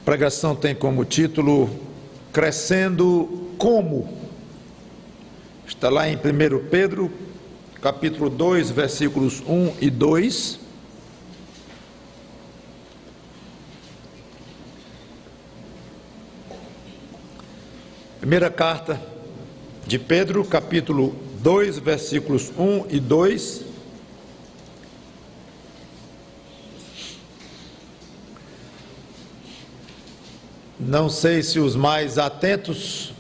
pregação tem como título Crescendo Como? Está lá em 1 Pedro, capítulo 2, versículos 1 e 2. Primeira carta de Pedro, capítulo 2, versículos 1 e 2. Não sei se os mais atentos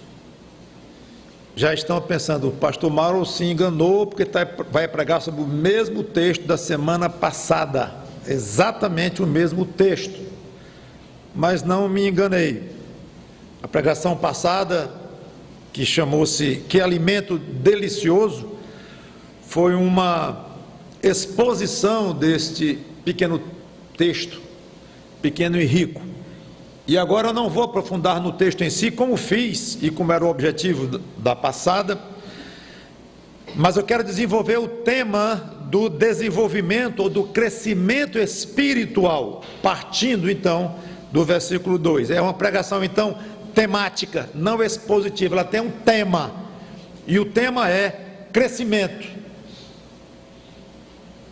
já estão pensando, o pastor Mauro se enganou porque vai pregar sobre o mesmo texto da semana passada, exatamente o mesmo texto, mas não me enganei. A pregação passada, que chamou-se Que Alimento Delicioso, foi uma exposição deste pequeno texto, pequeno e rico. E agora eu não vou aprofundar no texto em si, como fiz e como era o objetivo da passada, mas eu quero desenvolver o tema do desenvolvimento ou do crescimento espiritual, partindo então do versículo 2. É uma pregação então temática, não expositiva, ela tem um tema, e o tema é crescimento.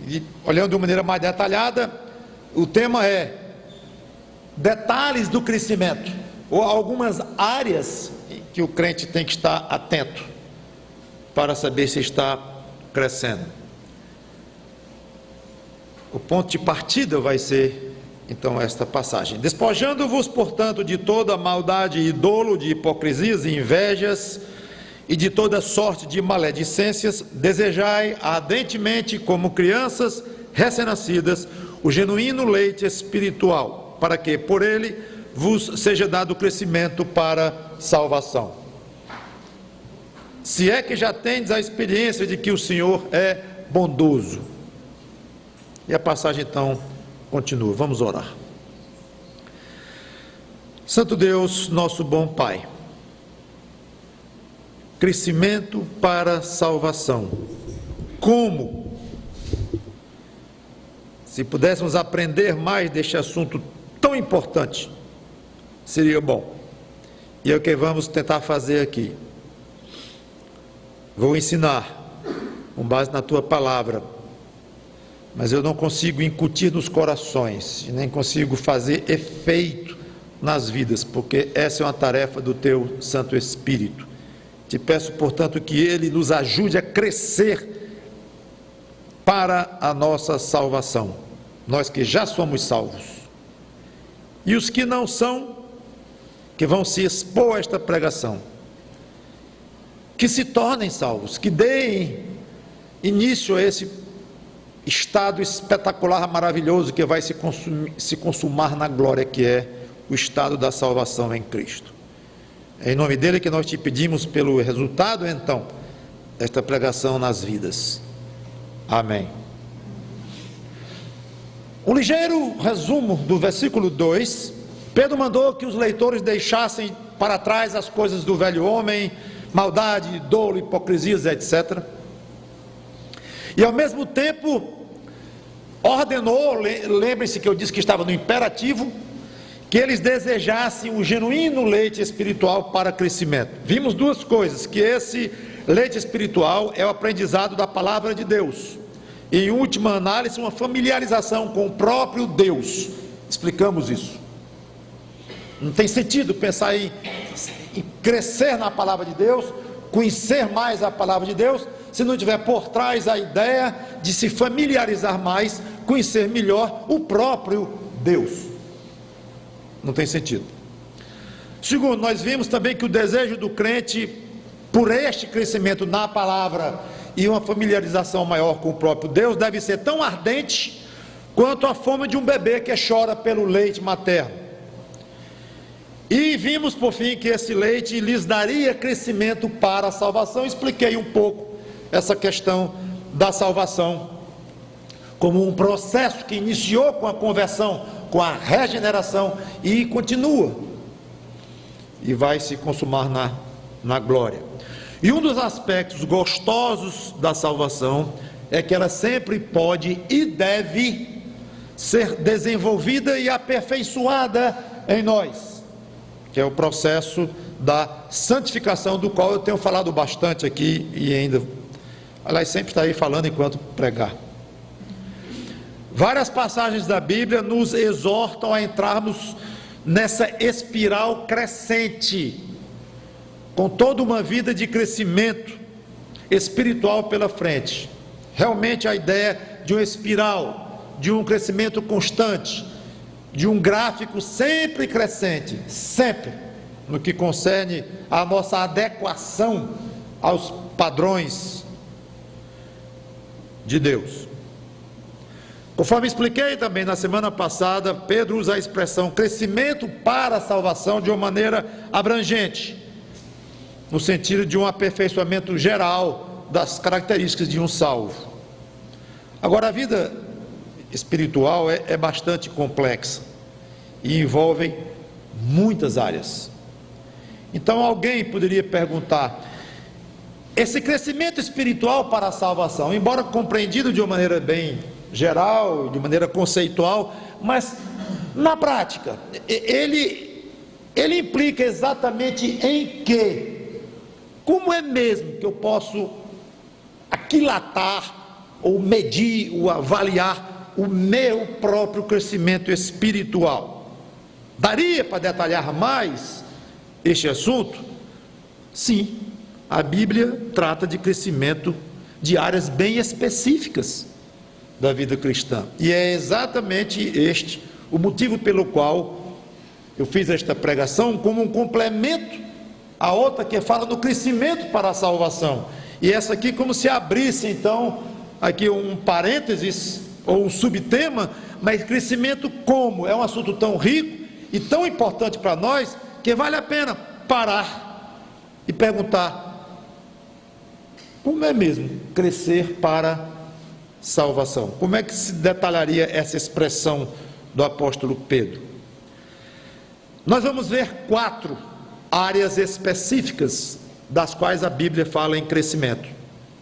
E olhando de uma maneira mais detalhada, o tema é detalhes do crescimento, ou algumas áreas que o crente tem que estar atento para saber se está crescendo. O ponto de partida vai ser então esta passagem: despojando-vos, portanto, de toda maldade e dolo, de hipocrisias e invejas e de toda sorte de maledicências, desejai ardentemente, como crianças recém-nascidas, o genuíno leite espiritual, para que por ele vos seja dado crescimento para salvação. Se é que já tendes a experiência de que o Senhor é bondoso. E a passagem então continua. Vamos orar. Santo Deus, nosso bom Pai, crescimento para salvação. Como? Se pudéssemos aprender mais deste assunto tão importante, seria bom. E é o que vamos tentar fazer aqui. Vou ensinar com base na tua palavra, mas eu não consigo incutir nos corações, nem consigo fazer efeito nas vidas, porque essa é uma tarefa do teu Santo Espírito. Te peço, portanto, que ele nos ajude a crescer para a nossa salvação, nós que já somos salvos. E os que não são, que vão se expor a esta pregação, que se tornem salvos, que deem início a esse estado espetacular, maravilhoso, que vai se consumar na glória, que é o estado da salvação em Cristo. É em nome dele que nós te pedimos pelo resultado, então, desta pregação nas vidas. Amém. Um ligeiro resumo do versículo 2, Pedro mandou que os leitores deixassem para trás as coisas do velho homem, maldade, dolo, hipocrisias, etc. E ao mesmo tempo, ordenou, lembrem-se que eu disse que estava no imperativo, que eles desejassem o genuíno leite espiritual para crescimento. Vimos duas coisas, que esse leite espiritual é o aprendizado da palavra de Deus. E, em última análise, uma familiarização com o próprio Deus. Explicamos isso. Não tem sentido pensar em crescer na palavra de Deus, conhecer mais a palavra de Deus, se não tiver por trás a ideia de se familiarizar mais, conhecer melhor o próprio Deus. Não tem sentido. Segundo, nós vimos também que o desejo do crente por este crescimento na palavra e uma familiarização maior com o próprio Deus deve ser tão ardente quanto a fome de um bebê que chora pelo leite materno. E vimos por fim que esse leite lhes daria crescimento para a salvação. Expliquei um pouco essa questão da salvação como um processo que iniciou com a conversão, com a regeneração e continua e vai se consumar na glória. E um dos aspectos gostosos da salvação é que ela sempre pode e deve ser desenvolvida e aperfeiçoada em nós, que é o processo da santificação, do qual eu tenho falado bastante aqui e ainda, aliás, sempre estarei falando enquanto pregar. Várias passagens da Bíblia nos exortam a entrarmos nessa espiral crescente, com toda uma vida de crescimento espiritual pela frente. Realmente a ideia de uma espiral, de um crescimento constante, de um gráfico sempre crescente, sempre, no que concerne a nossa adequação aos padrões de Deus. Conforme expliquei também na semana passada, Pedro usa a expressão crescimento para a salvação de uma maneira abrangente, no sentido de um aperfeiçoamento geral das características de um salvo. Agora, a vida espiritual é bastante complexa e envolve muitas áreas. Então alguém poderia perguntar: esse crescimento espiritual para a salvação, embora compreendido de uma maneira bem geral, de maneira conceitual, mas na prática, ele implica exatamente em quê? Como é mesmo que eu posso aquilatar, ou medir, ou avaliar o meu próprio crescimento espiritual? Daria para detalhar mais este assunto? Sim, a Bíblia trata de crescimento de áreas bem específicas da vida cristã, e é exatamente este o motivo pelo qual eu fiz esta pregação, como um complemento à outra que fala do crescimento para a salvação, e essa aqui como se abrisse então aqui um parênteses ou um subtema, mas crescimento como é um assunto tão rico e tão importante para nós, que vale a pena parar e perguntar: como é mesmo crescer para salvação? Como é que se detalharia essa expressão do apóstolo Pedro? Nós vamos ver 4 áreas específicas das quais a Bíblia fala em crescimento.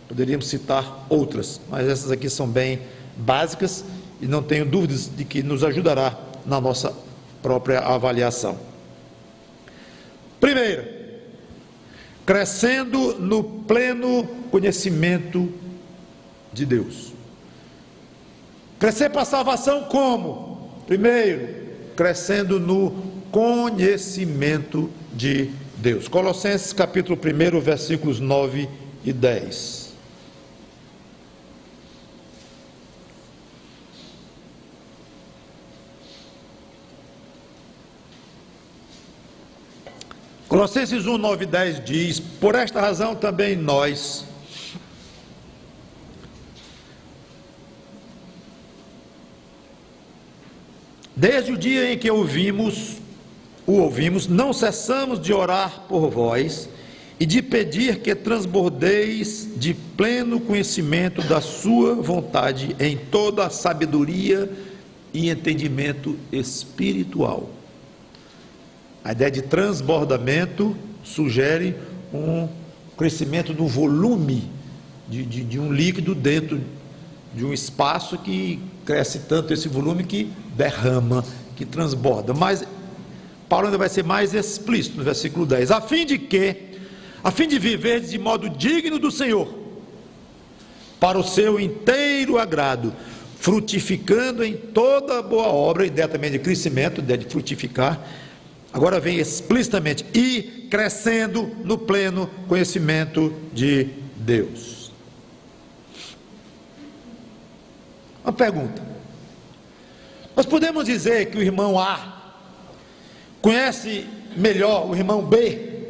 Poderíamos citar outras, mas essas aqui são bem básicas e não tenho dúvidas de que nos ajudará na nossa própria avaliação. Primeiro, crescendo no pleno conhecimento de Deus. Crescer para a salvação como? Primeiro, crescendo no conhecimento de Deus. Colossenses capítulo 1, versículos 9 e 10. Colossenses 1, 9 e 10 diz: por esta razão também nós, desde o dia em que o ouvimos, não cessamos de orar por vós e de pedir que transbordeis de pleno conhecimento da sua vontade em toda a sabedoria e entendimento espiritual. A ideia de transbordamento sugere um crescimento do volume de um líquido dentro de um espaço que cresce tanto esse volume que derrama, que transborda. Mas Paulo ainda vai ser mais explícito no versículo 10: a fim de viver de modo digno do Senhor, para o seu inteiro agrado, frutificando em toda boa obra. Ideia também de crescimento, ideia de frutificar. Agora vem explicitamente: e crescendo no pleno conhecimento de Deus. Uma pergunta: nós podemos dizer que o irmão A conhece melhor o irmão B,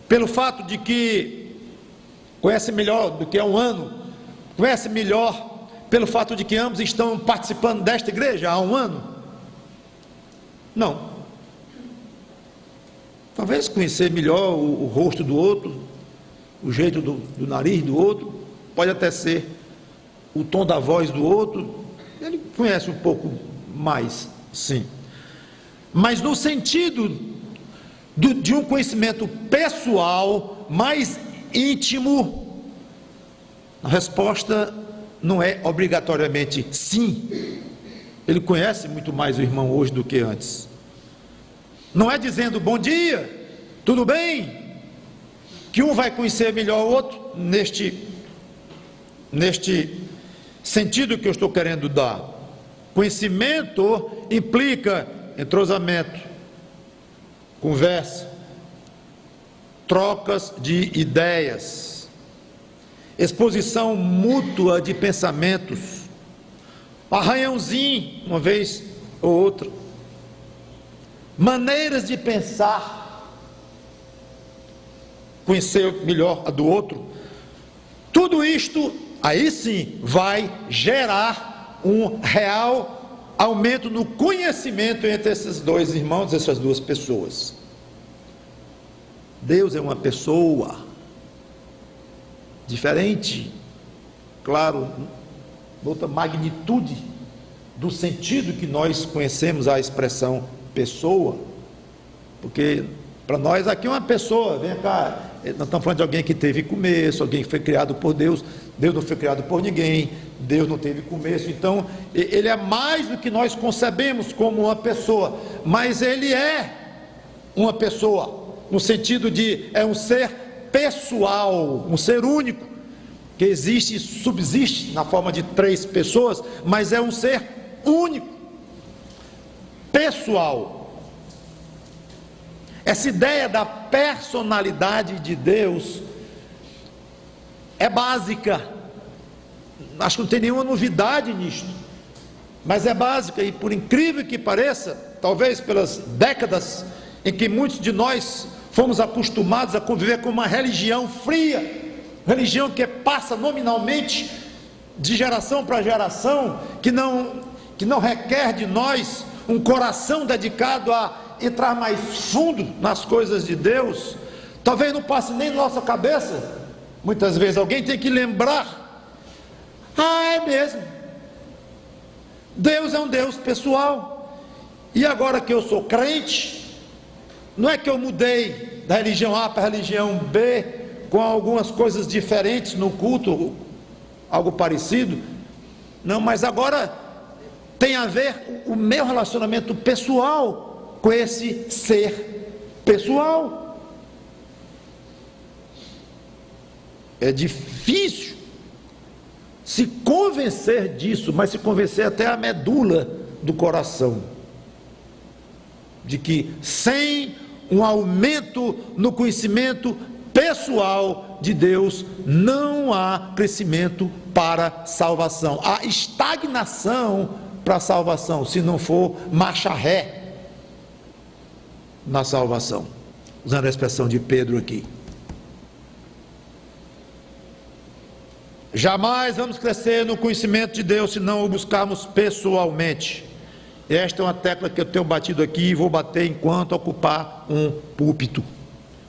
pelo fato de que conhece melhor do que há um ano, conhece melhor pelo fato de que ambos estão participando desta igreja há um ano? Não. Talvez conhecer melhor o rosto do outro, o jeito do nariz do outro, pode até ser o tom da voz do outro, ele conhece um pouco mais, sim. Mas no sentido de um conhecimento pessoal, mais íntimo, a resposta não é obrigatoriamente sim. Ele conhece muito mais o irmão hoje do que antes. Não é dizendo bom dia, tudo bem, que um vai conhecer melhor o outro neste sentido que eu estou querendo dar. Conhecimento implica entrosamento, conversa, trocas de ideias, exposição mútua de pensamentos, arranhãozinho uma vez ou outra, maneiras de pensar, conhecer melhor a do outro. Tudo isto aí sim vai gerar um real aumento no conhecimento entre esses dois irmãos, essas duas pessoas. Deus é uma pessoa diferente, claro, outra magnitude do sentido que nós conhecemos a expressão pessoa, porque para nós aqui é uma pessoa, vem cá, nós estamos falando de alguém que teve começo, alguém que foi criado por Deus. Deus não foi criado por ninguém, Deus não teve começo, então ele é mais do que nós concebemos como uma pessoa, mas ele é uma pessoa, no sentido de é um ser pessoal, um ser único, que existe e subsiste na forma de três pessoas, mas é um ser único, pessoal. Essa ideia da personalidade de Deus é básica, acho que não tem nenhuma novidade nisto, mas é básica, e por incrível que pareça, talvez pelas décadas em que muitos de nós fomos acostumados a conviver com uma religião fria, religião que passa nominalmente de geração para geração, que não requer de nós um coração dedicado a entrar mais fundo nas coisas de Deus, talvez não passe nem na nossa cabeça. Muitas vezes alguém tem que lembrar, é mesmo, Deus é um Deus pessoal, e agora que eu sou crente, não é que eu mudei da religião A para a religião B, com algumas coisas diferentes no culto, algo parecido, não, mas agora tem a ver o meu relacionamento pessoal com esse ser pessoal. É difícil se convencer disso, mas se convencer até a medula do coração, de que sem um aumento no conhecimento pessoal de Deus, não há crescimento para salvação, há estagnação para a salvação, se não for marcha ré na salvação, usando a expressão de Pedro aqui. Jamais vamos crescer no conhecimento de Deus se não o buscarmos pessoalmente. Esta é uma tecla que eu tenho batido aqui e vou bater enquanto ocupar um púlpito.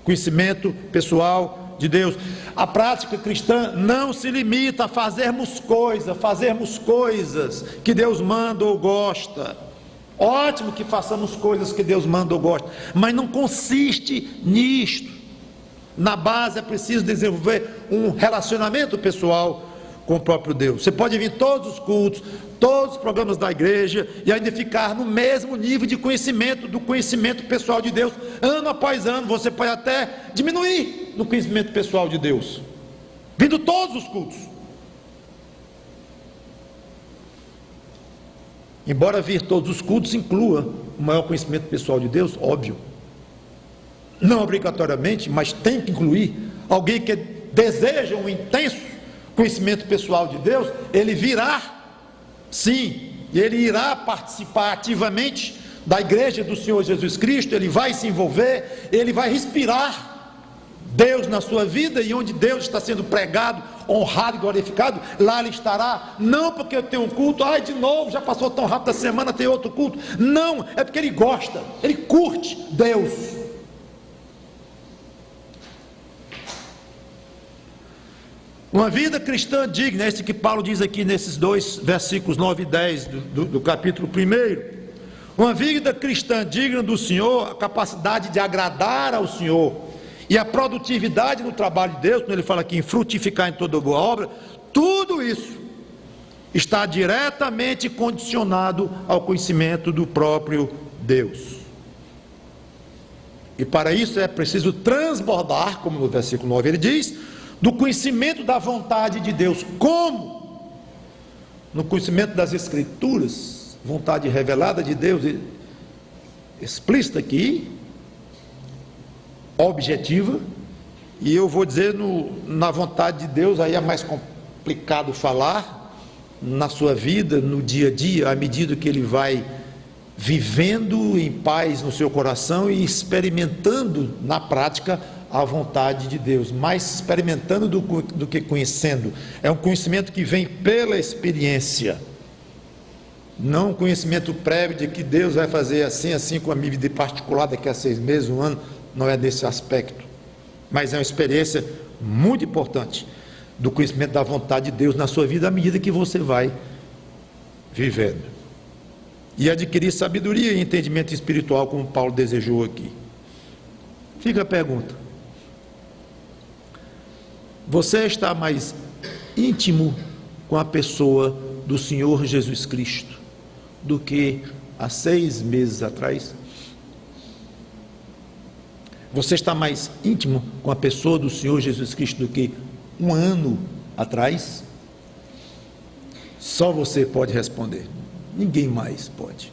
Conhecimento pessoal de Deus. A prática cristã não se limita a fazermos coisas que Deus manda ou gosta. Ótimo que façamos coisas que Deus manda ou gosta, mas não consiste nisto. Na base é preciso desenvolver um relacionamento pessoal com o próprio Deus. Você pode vir todos os cultos, todos os programas da igreja e ainda ficar no mesmo nível de conhecimento, do conhecimento pessoal de Deus, ano após ano. Você pode até diminuir no conhecimento pessoal de Deus, vindo todos os cultos. Embora vir todos os cultos inclua o maior conhecimento pessoal de Deus, óbvio, não obrigatoriamente, mas tem que incluir. Alguém que deseja um intenso conhecimento pessoal de Deus, ele virá, sim, e ele irá participar ativamente da igreja do Senhor Jesus Cristo, ele vai se envolver, ele vai respirar Deus na sua vida, e onde Deus está sendo pregado, honrado e glorificado, lá ele estará. Não porque eu tenho um culto, de novo, já passou tão rápido a semana, tem outro culto. Não, é porque ele gosta, ele curte Deus. Uma vida cristã digna, é isso que Paulo diz aqui nesses dois versículos 9 e 10 do capítulo 1. Uma vida cristã digna do Senhor, a capacidade de agradar ao Senhor e a produtividade no trabalho de Deus, quando ele fala aqui em frutificar em toda boa obra, tudo isso está diretamente condicionado ao conhecimento do próprio Deus. E para isso é preciso transbordar, como no versículo 9 ele diz, do conhecimento da vontade de Deus. Como? No conhecimento das Escrituras, vontade revelada de Deus, explícita aqui, objetiva, e eu vou dizer na vontade de Deus, aí é mais complicado falar, na sua vida, no dia a dia, à medida que ele vai vivendo em paz no seu coração e experimentando na prática a vontade de Deus, mais experimentando do que conhecendo. É um conhecimento que vem pela experiência, não um conhecimento prévio de que Deus vai fazer assim com a minha vida particular daqui a 6 meses, 1 ano. Não é desse aspecto, mas é uma experiência muito importante do conhecimento da vontade de Deus na sua vida, à medida que você vai vivendo e adquirir sabedoria e entendimento espiritual, como Paulo desejou aqui. Fica a pergunta: você está mais íntimo com a pessoa do Senhor Jesus Cristo do que há 6 meses atrás? Você está mais íntimo com a pessoa do Senhor Jesus Cristo do que 1 ano atrás? Só você pode responder, ninguém mais pode.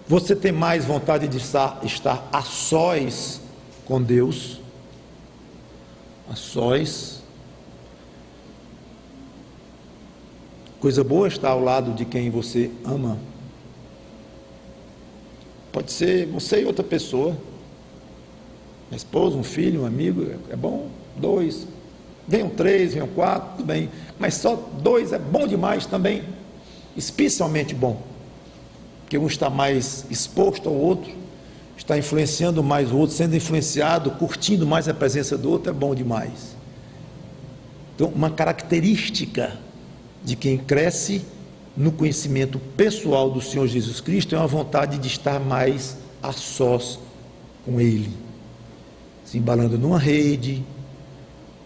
Você tem mais vontade de estar a sós com Deus? A sós? Coisa boa estar ao lado de quem você ama. Pode ser você e outra pessoa, uma esposa, um filho, um amigo, é bom. 2, venham 3, venham 4, tudo bem, mas só 2 é bom demais também, especialmente bom, porque um está mais exposto ao outro, está influenciando mais o outro, sendo influenciado, curtindo mais a presença do outro, é bom demais. Então, uma característica de quem cresce no conhecimento pessoal do Senhor Jesus Cristo é uma vontade de estar mais a sós com Ele, se embalando numa rede,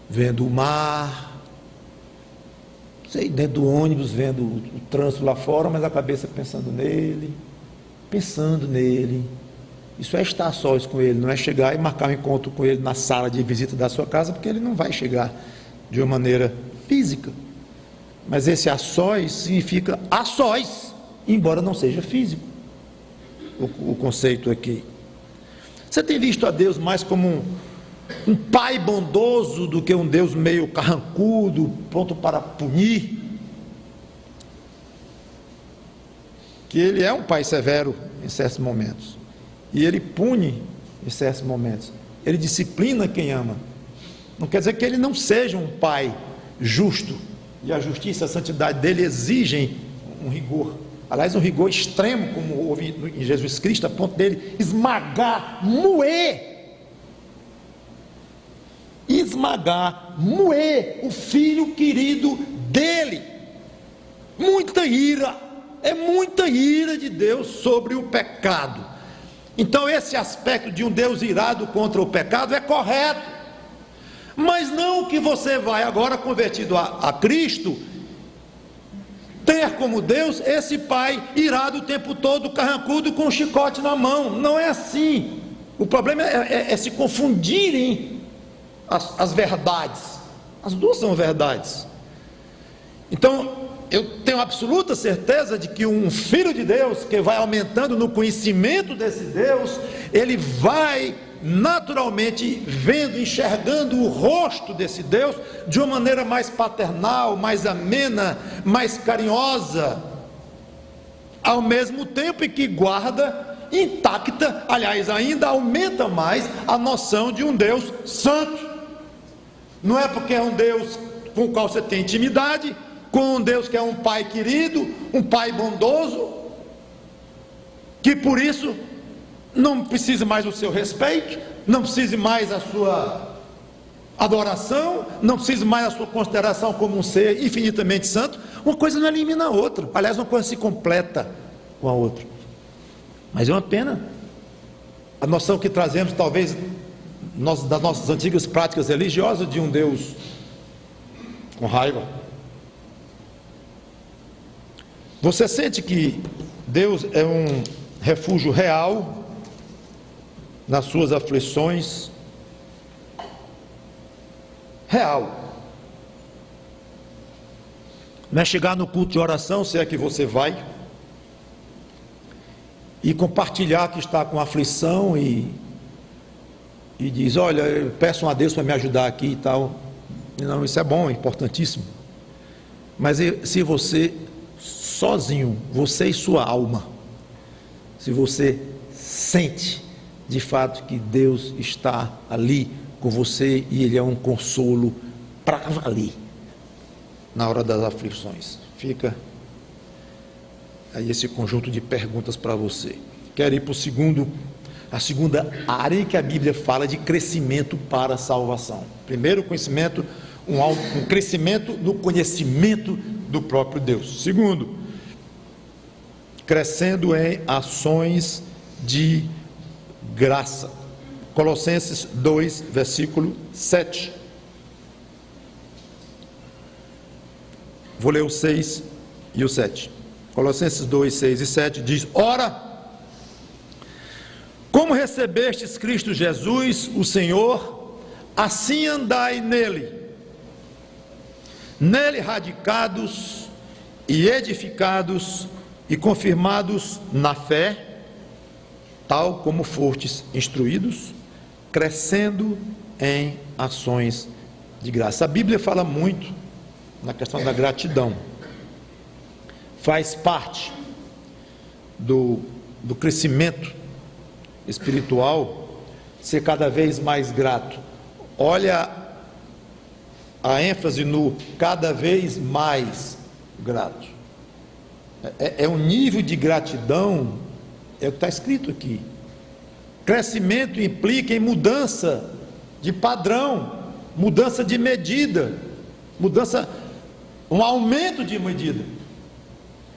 vendo o mar, sei, dentro do ônibus, vendo o trânsito lá fora, mas a cabeça pensando nele. Isso é estar a sós com Ele, não é chegar e marcar um encontro com Ele na sala de visita da sua casa, porque Ele não vai chegar de uma maneira física. Mas esse a sós significa a sós, embora não seja físico, o conceito aqui. Você tem visto a Deus mais como um pai bondoso do que um Deus meio carrancudo, pronto para punir? Que Ele é um pai severo em certos momentos, e Ele pune em certos momentos, Ele disciplina quem ama. Não quer dizer que Ele não seja um pai justo, e a justiça e a santidade dele exigem um rigor, aliás, um rigor extremo, como houve em Jesus Cristo, a ponto dele esmagar, moer o filho querido dele. Muita ira, é muita ira de Deus sobre o pecado. Então esse aspecto de um Deus irado contra o pecado é correto, mas não que você vai agora, convertido a Cristo, ter como Deus esse pai irado o tempo todo, carrancudo, com um chicote na mão. Não é assim. O problema é se confundirem as verdades. As duas são verdades. Então eu tenho absoluta certeza de que um filho de Deus, que vai aumentando no conhecimento desse Deus, ele vai naturalmente vendo, enxergando o rosto desse Deus de uma maneira mais paternal, mais amena, mais carinhosa, ao mesmo tempo em que guarda intacta, aliás, ainda aumenta mais a noção de um Deus santo. Não é porque é um Deus com o qual você tem intimidade, com um Deus que é um pai querido, um pai bondoso, que por isso não precise mais do seu respeito, não precise mais a sua adoração, não precise mais a sua consideração como um ser infinitamente santo. Uma coisa não elimina a outra, aliás, uma coisa se completa com a outra. Mas é uma pena a noção que trazemos, talvez, das nossas antigas práticas religiosas, de um Deus com raiva. Você sente que Deus é um refúgio real nas suas aflições, real. Não é chegar no culto de oração, se é que você vai, e compartilhar que está com aflição e diz, olha, eu peço a Deus para me ajudar aqui e tal. Não, isso é bom, é importantíssimo. Mas se você sozinho, você e sua alma, se você sente de fato que Deus está ali com você e Ele é um consolo para valer na hora das aflições, fica aí esse conjunto de perguntas para você. Quero ir para a segunda área em que a Bíblia fala de crescimento para a salvação. Primeiro, conhecimento, um crescimento no conhecimento do próprio Deus. Segundo, crescendo em ações de graça. Colossenses 2, versículo 7. Vou ler o 6 e o 7. Colossenses 2, 6 e 7 diz: ora, como recebestes Cristo Jesus, o Senhor, assim andai nele, radicados e edificados e confirmados na fé, tal como fostes instruídos, crescendo em ações de graça. A Bíblia fala muito na questão da gratidão. Faz parte do crescimento espiritual ser cada vez mais grato. Olha a ênfase no cada vez mais grato. É um nível de gratidão, é o que está escrito aqui. Crescimento implica em mudança de padrão, mudança de medida, um aumento de medida.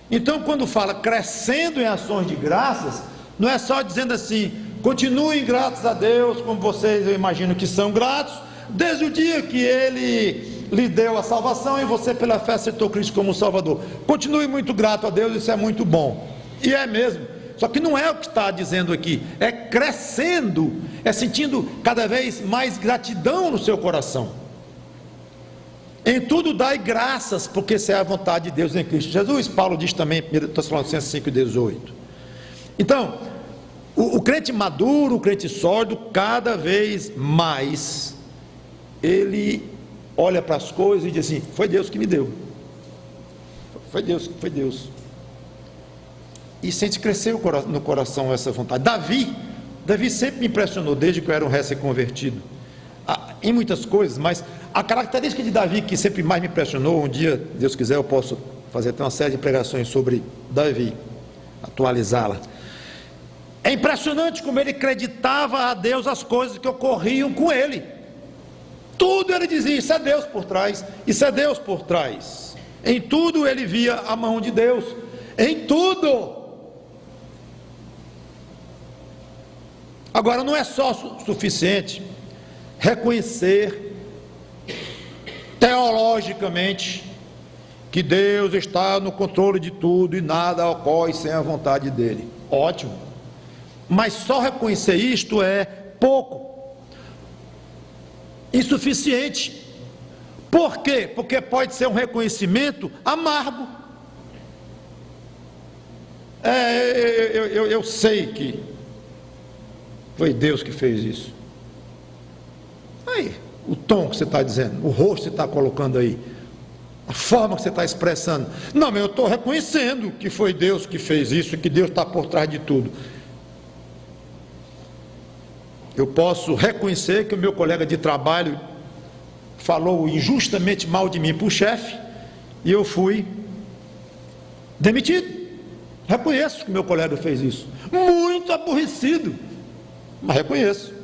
Então, quando fala crescendo em ações de graças, não é só dizendo assim, continuem gratos a Deus, como vocês, eu imagino que são gratos, desde o dia que Ele lhe deu a salvação e você pela fé aceitou Cristo como Salvador. Continue muito grato a Deus, isso é muito bom. E é mesmo, só que não é o que está dizendo aqui, é crescendo, é sentindo cada vez mais gratidão no seu coração. Em tudo dai graças, porque essa é a vontade de Deus em Cristo Jesus. Paulo diz também em 1 Tessalonicenses 5,18. Então, o crente maduro, o crente sólido, cada vez mais, ele olha para as coisas e diz assim, foi Deus que me deu. Foi Deus. E sente crescer no coração essa vontade. Davi sempre me impressionou, desde que eu era um recém-convertido, em muitas coisas, mas a característica de Davi que sempre mais me impressionou, um dia, Deus quiser, eu posso fazer até uma série de pregações sobre Davi, atualizá-la. É impressionante como ele acreditava a Deus as coisas que ocorriam com ele. Tudo ele dizia, isso é Deus por trás, isso é Deus por trás. Em tudo ele via a mão de Deus, em tudo. Agora, não é só suficiente reconhecer teologicamente que Deus está no controle de tudo e nada ocorre sem a vontade dele. Ótimo, mas só reconhecer isto é pouco, insuficiente. Por quê? Porque pode ser um reconhecimento amargo. Eu sei que foi Deus que fez isso. Aí, o tom que você está dizendo, o rosto que você está colocando aí, a forma que você está expressando. Não, mas eu estou reconhecendo que foi Deus que fez isso, que Deus está por trás de tudo. Eu posso reconhecer que o meu colega de trabalho falou injustamente mal de mim para o chefe, e eu fui demitido. Reconheço que meu colega fez isso. Muito aborrecido, mas reconheço.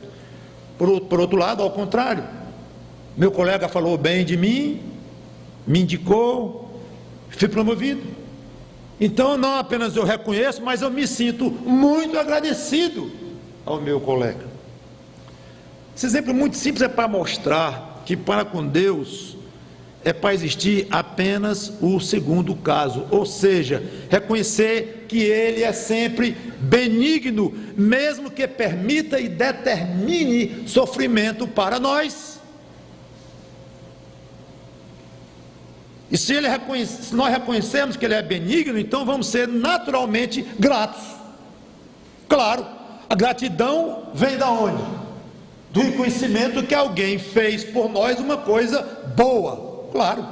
Por outro lado, ao contrário, meu colega falou bem de mim, me indicou, fui promovido. Então não apenas eu reconheço, mas eu me sinto muito agradecido ao meu colega. Esse exemplo muito simples é para mostrar que para com Deus é para existir apenas o segundo caso, ou seja, reconhecer que Ele é sempre benigno, mesmo que permita e determine sofrimento para nós. E se nós reconhecemos que Ele é benigno, então vamos ser naturalmente gratos. Claro, a gratidão vem da onde? Do reconhecimento que alguém fez por nós uma coisa boa. Claro.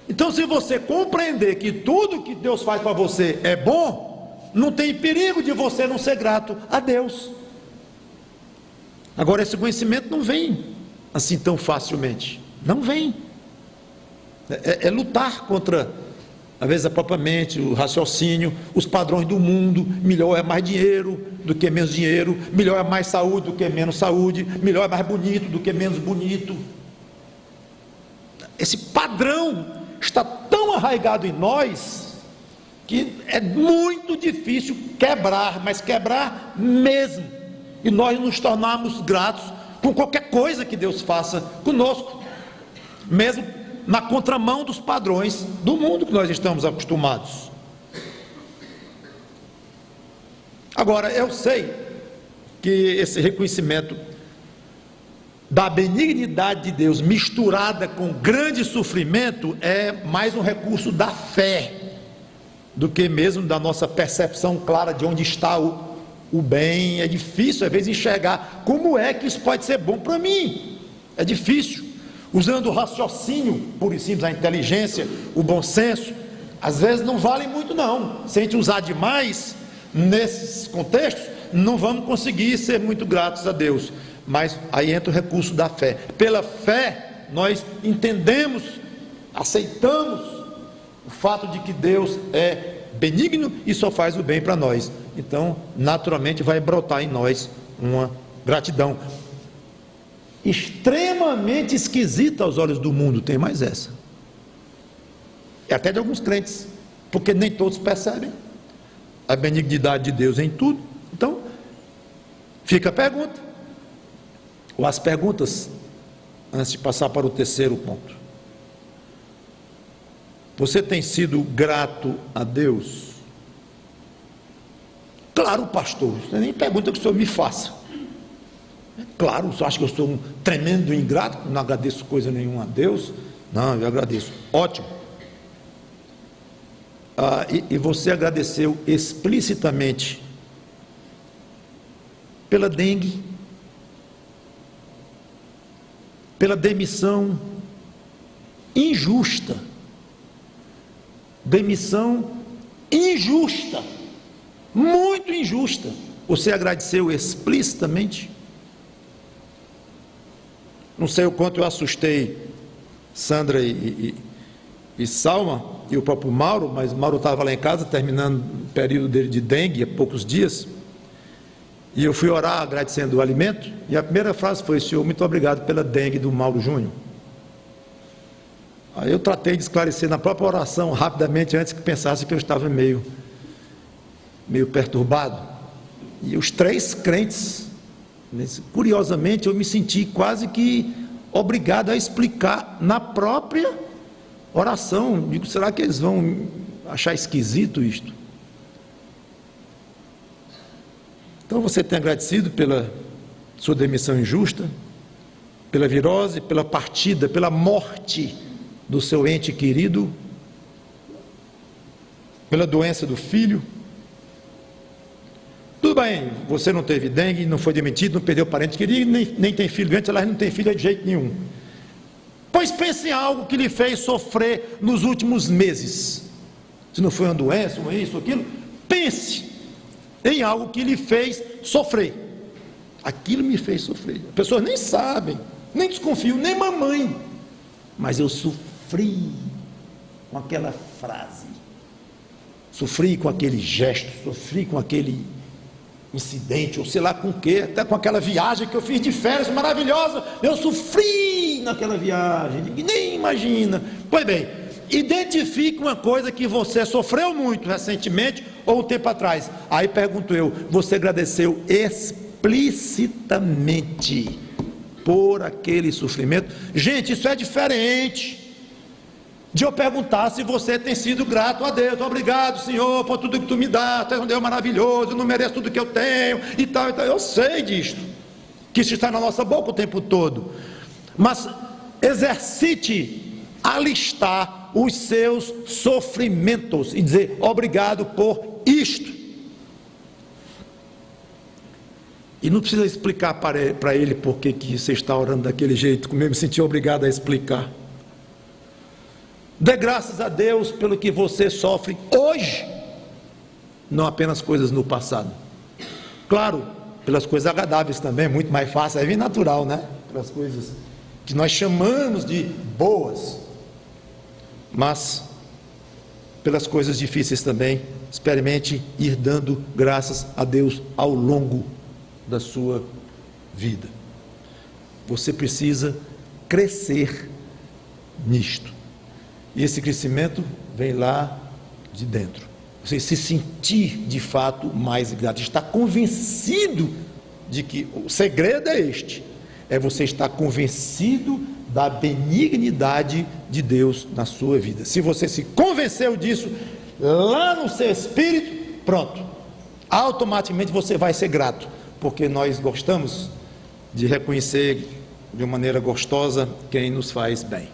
Então, se você compreender que tudo que Deus faz para você é bom, não tem perigo de você não ser grato a Deus. Agora, esse conhecimento não vem assim tão facilmente. Não vem. É lutar contra, às vezes, a própria mente, o raciocínio, os padrões do mundo. Melhor é mais dinheiro do que menos dinheiro, melhor é mais saúde do que menos saúde, melhor é mais bonito do que menos bonito. Esse padrão está tão arraigado em nós que é muito difícil quebrar, mas quebrar mesmo, e nós nos tornarmos gratos com qualquer coisa que Deus faça conosco, mesmo na contramão dos padrões do mundo que nós estamos acostumados. Agora, eu sei que esse reconhecimento da benignidade de Deus misturada com grande sofrimento é mais um recurso da fé do que mesmo da nossa percepção clara de onde está o bem. É difícil às vezes enxergar como é que isso pode ser bom para mim. É difícil. Usando o raciocínio puro e simples, a inteligência, o bom senso, às vezes não vale muito não. Se a gente usar demais nesses contextos, não vamos conseguir ser muito gratos a Deus. Mas aí entra o recurso da fé. Pela fé, nós entendemos, aceitamos o fato de que Deus é benigno e só faz o bem para nós. Então, naturalmente, vai brotar em nós uma gratidão extremamente esquisita aos olhos do mundo. Tem mais essa. É até de alguns crentes, porque nem todos percebem a benignidade de Deus em tudo. Então, fica a pergunta, ou as perguntas, antes de passar para o terceiro ponto. Você tem sido grato a Deus? Claro, pastor, isso não é nem pergunta que o senhor me faça. É claro, você acha que eu sou um tremendo ingrato, não agradeço coisa nenhuma a Deus? Não, eu agradeço. Ótimo. E você agradeceu explicitamente pela dengue, pela demissão injusta, muito injusta. Você agradeceu explicitamente? Não sei o quanto eu assustei Sandra e Salma e o próprio Mauro, mas Mauro estava lá em casa terminando o período dele de dengue há poucos dias, e eu fui orar agradecendo o alimento, e a primeira frase foi: Senhor, muito obrigado pela dengue do Mauro Júnior. Aí eu tratei de esclarecer na própria oração, rapidamente, antes que pensasse que eu estava meio perturbado. E os três crentes, curiosamente, eu me senti quase que obrigado a explicar na própria oração. Digo, será que eles vão achar esquisito isto? Então você tem agradecido pela sua demissão injusta, pela virose, pela partida, pela morte do seu ente querido, pela doença do filho. Tudo bem, você não teve dengue, não foi demitido, não perdeu parente querido, nem tem filho doente, ela não tem filho de jeito nenhum. Pois pense em algo que lhe fez sofrer nos últimos meses. Se não foi uma doença, uma isso, aquilo, pense em algo que lhe fez sofrer. Aquilo me fez sofrer. As pessoas nem sabem, nem desconfiam, nem mamãe, mas eu sofri com aquela frase, sofri com aquele gesto, sofri com aquele incidente, ou sei lá com o que, até com aquela viagem que eu fiz de férias maravilhosa, eu sofri naquela viagem, nem imagina. Pois bem, identifique uma coisa que você sofreu muito recentemente ou um tempo atrás. Aí pergunto eu, você agradeceu explicitamente por aquele sofrimento. Gente, isso é diferente de eu perguntar se você tem sido grato a Deus. Obrigado, Senhor, por tudo que tu me dá. Tu és um Deus maravilhoso, eu não mereço tudo que eu tenho e tal, e tal. Eu sei disto, que isso está na nossa boca o tempo todo, mas exercite a listar os seus sofrimentos e dizer obrigado por isto. E não precisa explicar para ele por que você está orando daquele jeito, como eu me senti obrigado a explicar. Dê graças a Deus pelo que você sofre hoje, não apenas coisas no passado. Claro, pelas coisas agradáveis também, muito mais fácil, é bem natural, né? Pelas coisas que nós chamamos de boas, mas pelas coisas difíceis também, experimente ir dando graças a Deus ao longo da sua vida. Você precisa crescer nisto, e esse crescimento vem lá de dentro. Você se sentir de fato mais grato, estar convencido de que o segredo é este, é você estar convencido da benignidade de Deus na sua vida. Se você se convenceu disso lá no seu espírito, pronto, automaticamente você vai ser grato, porque nós gostamos de reconhecer de uma maneira gostosa quem nos faz bem.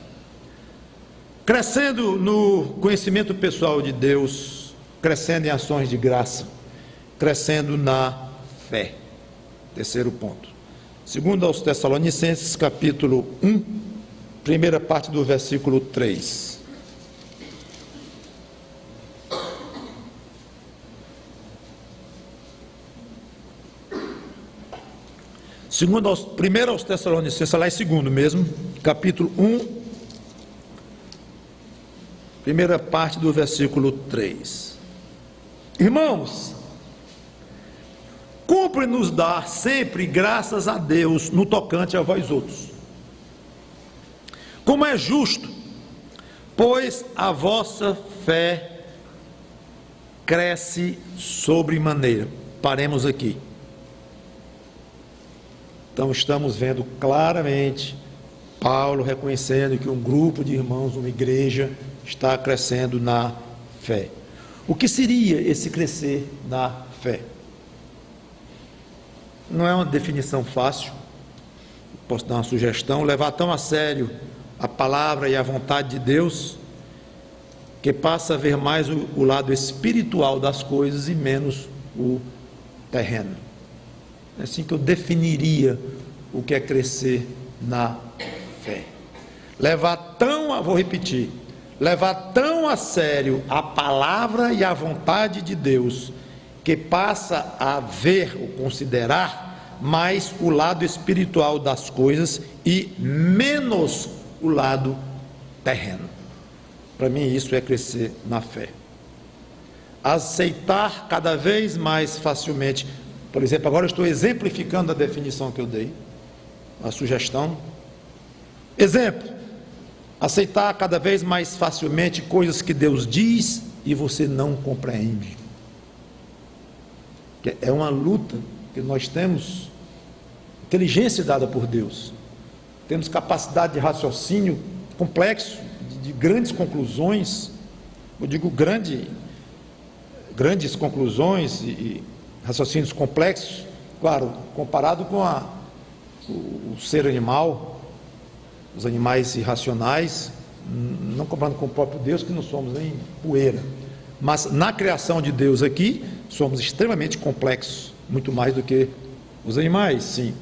Crescendo no conhecimento pessoal de Deus, crescendo em ações de graça, crescendo na fé. Terceiro ponto. Segundo aos Tessalonicenses, capítulo 1, primeira parte do versículo 3. Primeiro aos Tessalonicenses, lá é segundo mesmo, capítulo 1, primeira parte do versículo 3. Irmãos, cumpre-nos dar sempre graças a Deus no tocante a vós outros, como é justo, pois a vossa fé cresce sobremaneira. Paremos aqui. Então estamos vendo claramente Paulo reconhecendo que um grupo de irmãos, uma igreja, está crescendo na fé. O que seria esse crescer na fé? Não é uma definição fácil. Posso dar uma sugestão: levar tão a sério a palavra e a vontade de Deus, que passa a ver mais o lado espiritual das coisas e menos o terreno. É assim que eu definiria o que é crescer na fé. Vou repetir, levar tão a sério a palavra e a vontade de Deus, que passa a ver ou considerar mais o lado espiritual das coisas e menos o lado terreno. Para mim isso é crescer na fé. Aceitar cada vez mais facilmente. Por exemplo, agora eu estou exemplificando a definição que eu dei, a sugestão. Exemplo: aceitar cada vez mais facilmente coisas que Deus diz e você não compreende. É uma luta que nós temos, inteligência dada por Deus, temos capacidade de raciocínio complexo, de grandes conclusões. Eu digo grandes conclusões e raciocínios complexos, claro, comparado com o ser animal, os animais irracionais, não comparando com o próprio Deus, que não somos nem poeira, mas na criação de Deus aqui, somos extremamente complexos, muito mais do que os animais, sim.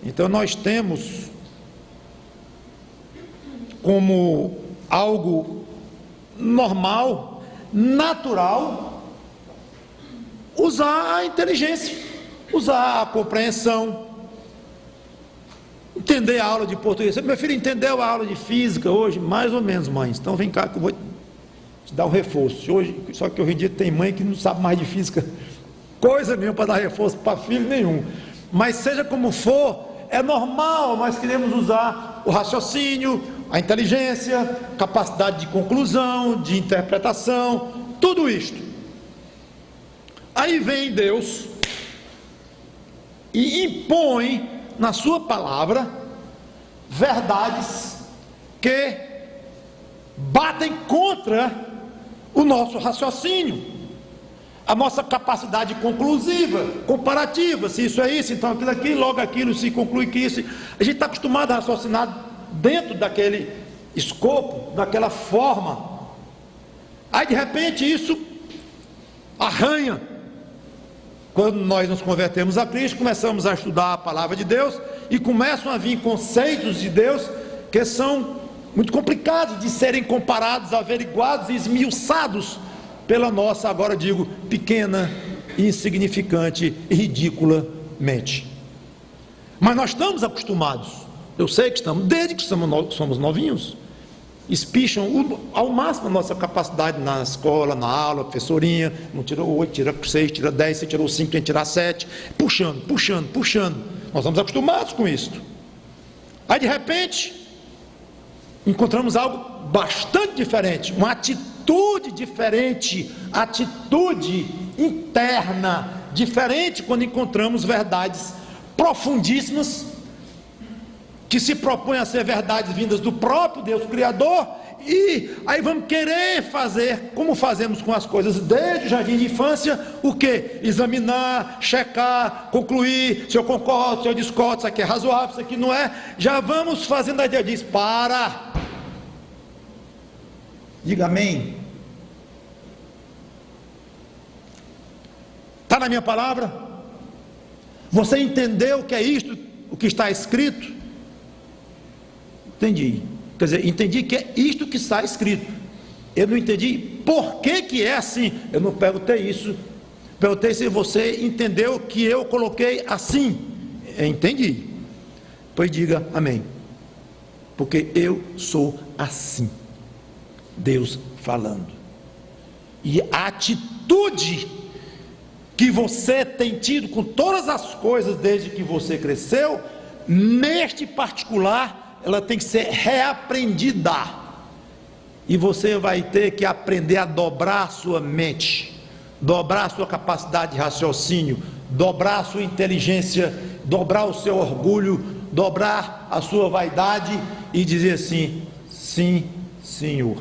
Então nós temos como algo normal, natural, usar a inteligência, usar a compreensão, entender a aula de português. Meu filho entendeu a aula de física hoje? Mais ou menos, mãe. Então vem cá que eu vou te dar um reforço. Só que hoje em dia tem mãe que não sabe mais de física coisa nenhuma para dar reforço para filho nenhum. Mas seja como for, é normal, nós queremos usar o raciocínio, a inteligência, capacidade de conclusão, de interpretação, tudo isto. Aí vem Deus e impõe na sua palavra verdades que batem contra o nosso raciocínio, a nossa capacidade conclusiva, comparativa. Se isso é isso, então aquilo, logo aquilo, se conclui que isso. A gente está acostumado a raciocinar dentro daquele escopo, daquela forma. Aí de repente isso arranha. Quando nós nos convertemos a Cristo, começamos a estudar a palavra de Deus e começam a vir conceitos de Deus que são muito complicados de serem comparados, averiguados e esmiuçados pela nossa, agora digo, pequena, insignificante e ridícula mente. Mas nós estamos acostumados, eu sei que estamos, desde que somos novinhos, espicham ao máximo a nossa capacidade na escola, na aula, professorinha, não tirou 8, tira 6, tira 10, você tirou 5, tem que tirar 7, puxando, nós estamos acostumados com isso. Aí de repente, encontramos algo bastante diferente, uma atitude diferente, atitude interna, diferente quando encontramos verdades profundíssimas, que se propõem a ser verdades vindas do próprio Deus Criador, e aí vamos querer fazer, como fazemos com as coisas desde o jardim de infância, o que? Examinar, checar, concluir, se eu concordo, se eu discordo, isso aqui é razoável, isso aqui não é, já vamos fazendo, aí Deus diz, para, diga amém. Está na minha palavra? Você entendeu o que é isto, o que está escrito? Entendi. Quer dizer, entendi que é isto que está escrito. Eu não entendi por que é assim. Eu não perguntei isso. Perguntei se você entendeu que eu coloquei assim. Entendi. Pois diga amém. Porque eu sou assim. Deus falando. E a atitude que você tem tido com todas as coisas desde que você cresceu, neste particular, ela tem que ser reaprendida, e você vai ter que aprender a dobrar a sua mente, dobrar a sua capacidade de raciocínio, dobrar a sua inteligência, dobrar o seu orgulho, dobrar a sua vaidade e dizer assim, sim, Senhor.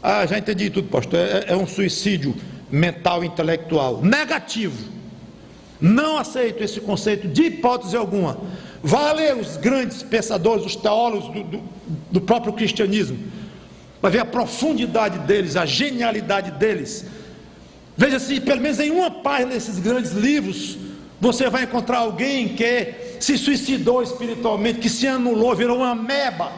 Ah, já entendi tudo, pastor, é um suicídio mental e intelectual, negativo. Não aceito esse conceito de hipótese alguma. Vá ler os grandes pensadores, os teólogos do próprio cristianismo, vai ver a profundidade deles, a genialidade deles. Veja se pelo menos em uma página desses grandes livros você vai encontrar alguém que se suicidou espiritualmente, que se anulou, virou uma ameba.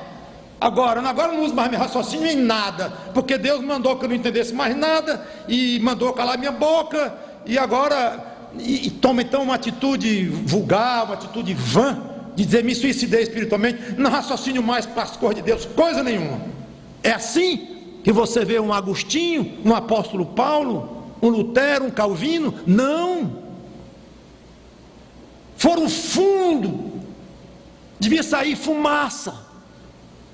Agora não uso mais meu raciocínio em nada, porque Deus mandou que eu não entendesse mais nada, e mandou calar minha boca, e agora e toma então uma atitude vulgar, uma atitude vã, de dizer me suicidei espiritualmente, não raciocínio mais para as coisas de Deus, coisa nenhuma. É assim que você vê um Agostinho, um apóstolo Paulo, um Lutero, um Calvino? Não. Foram fundo, devia sair fumaça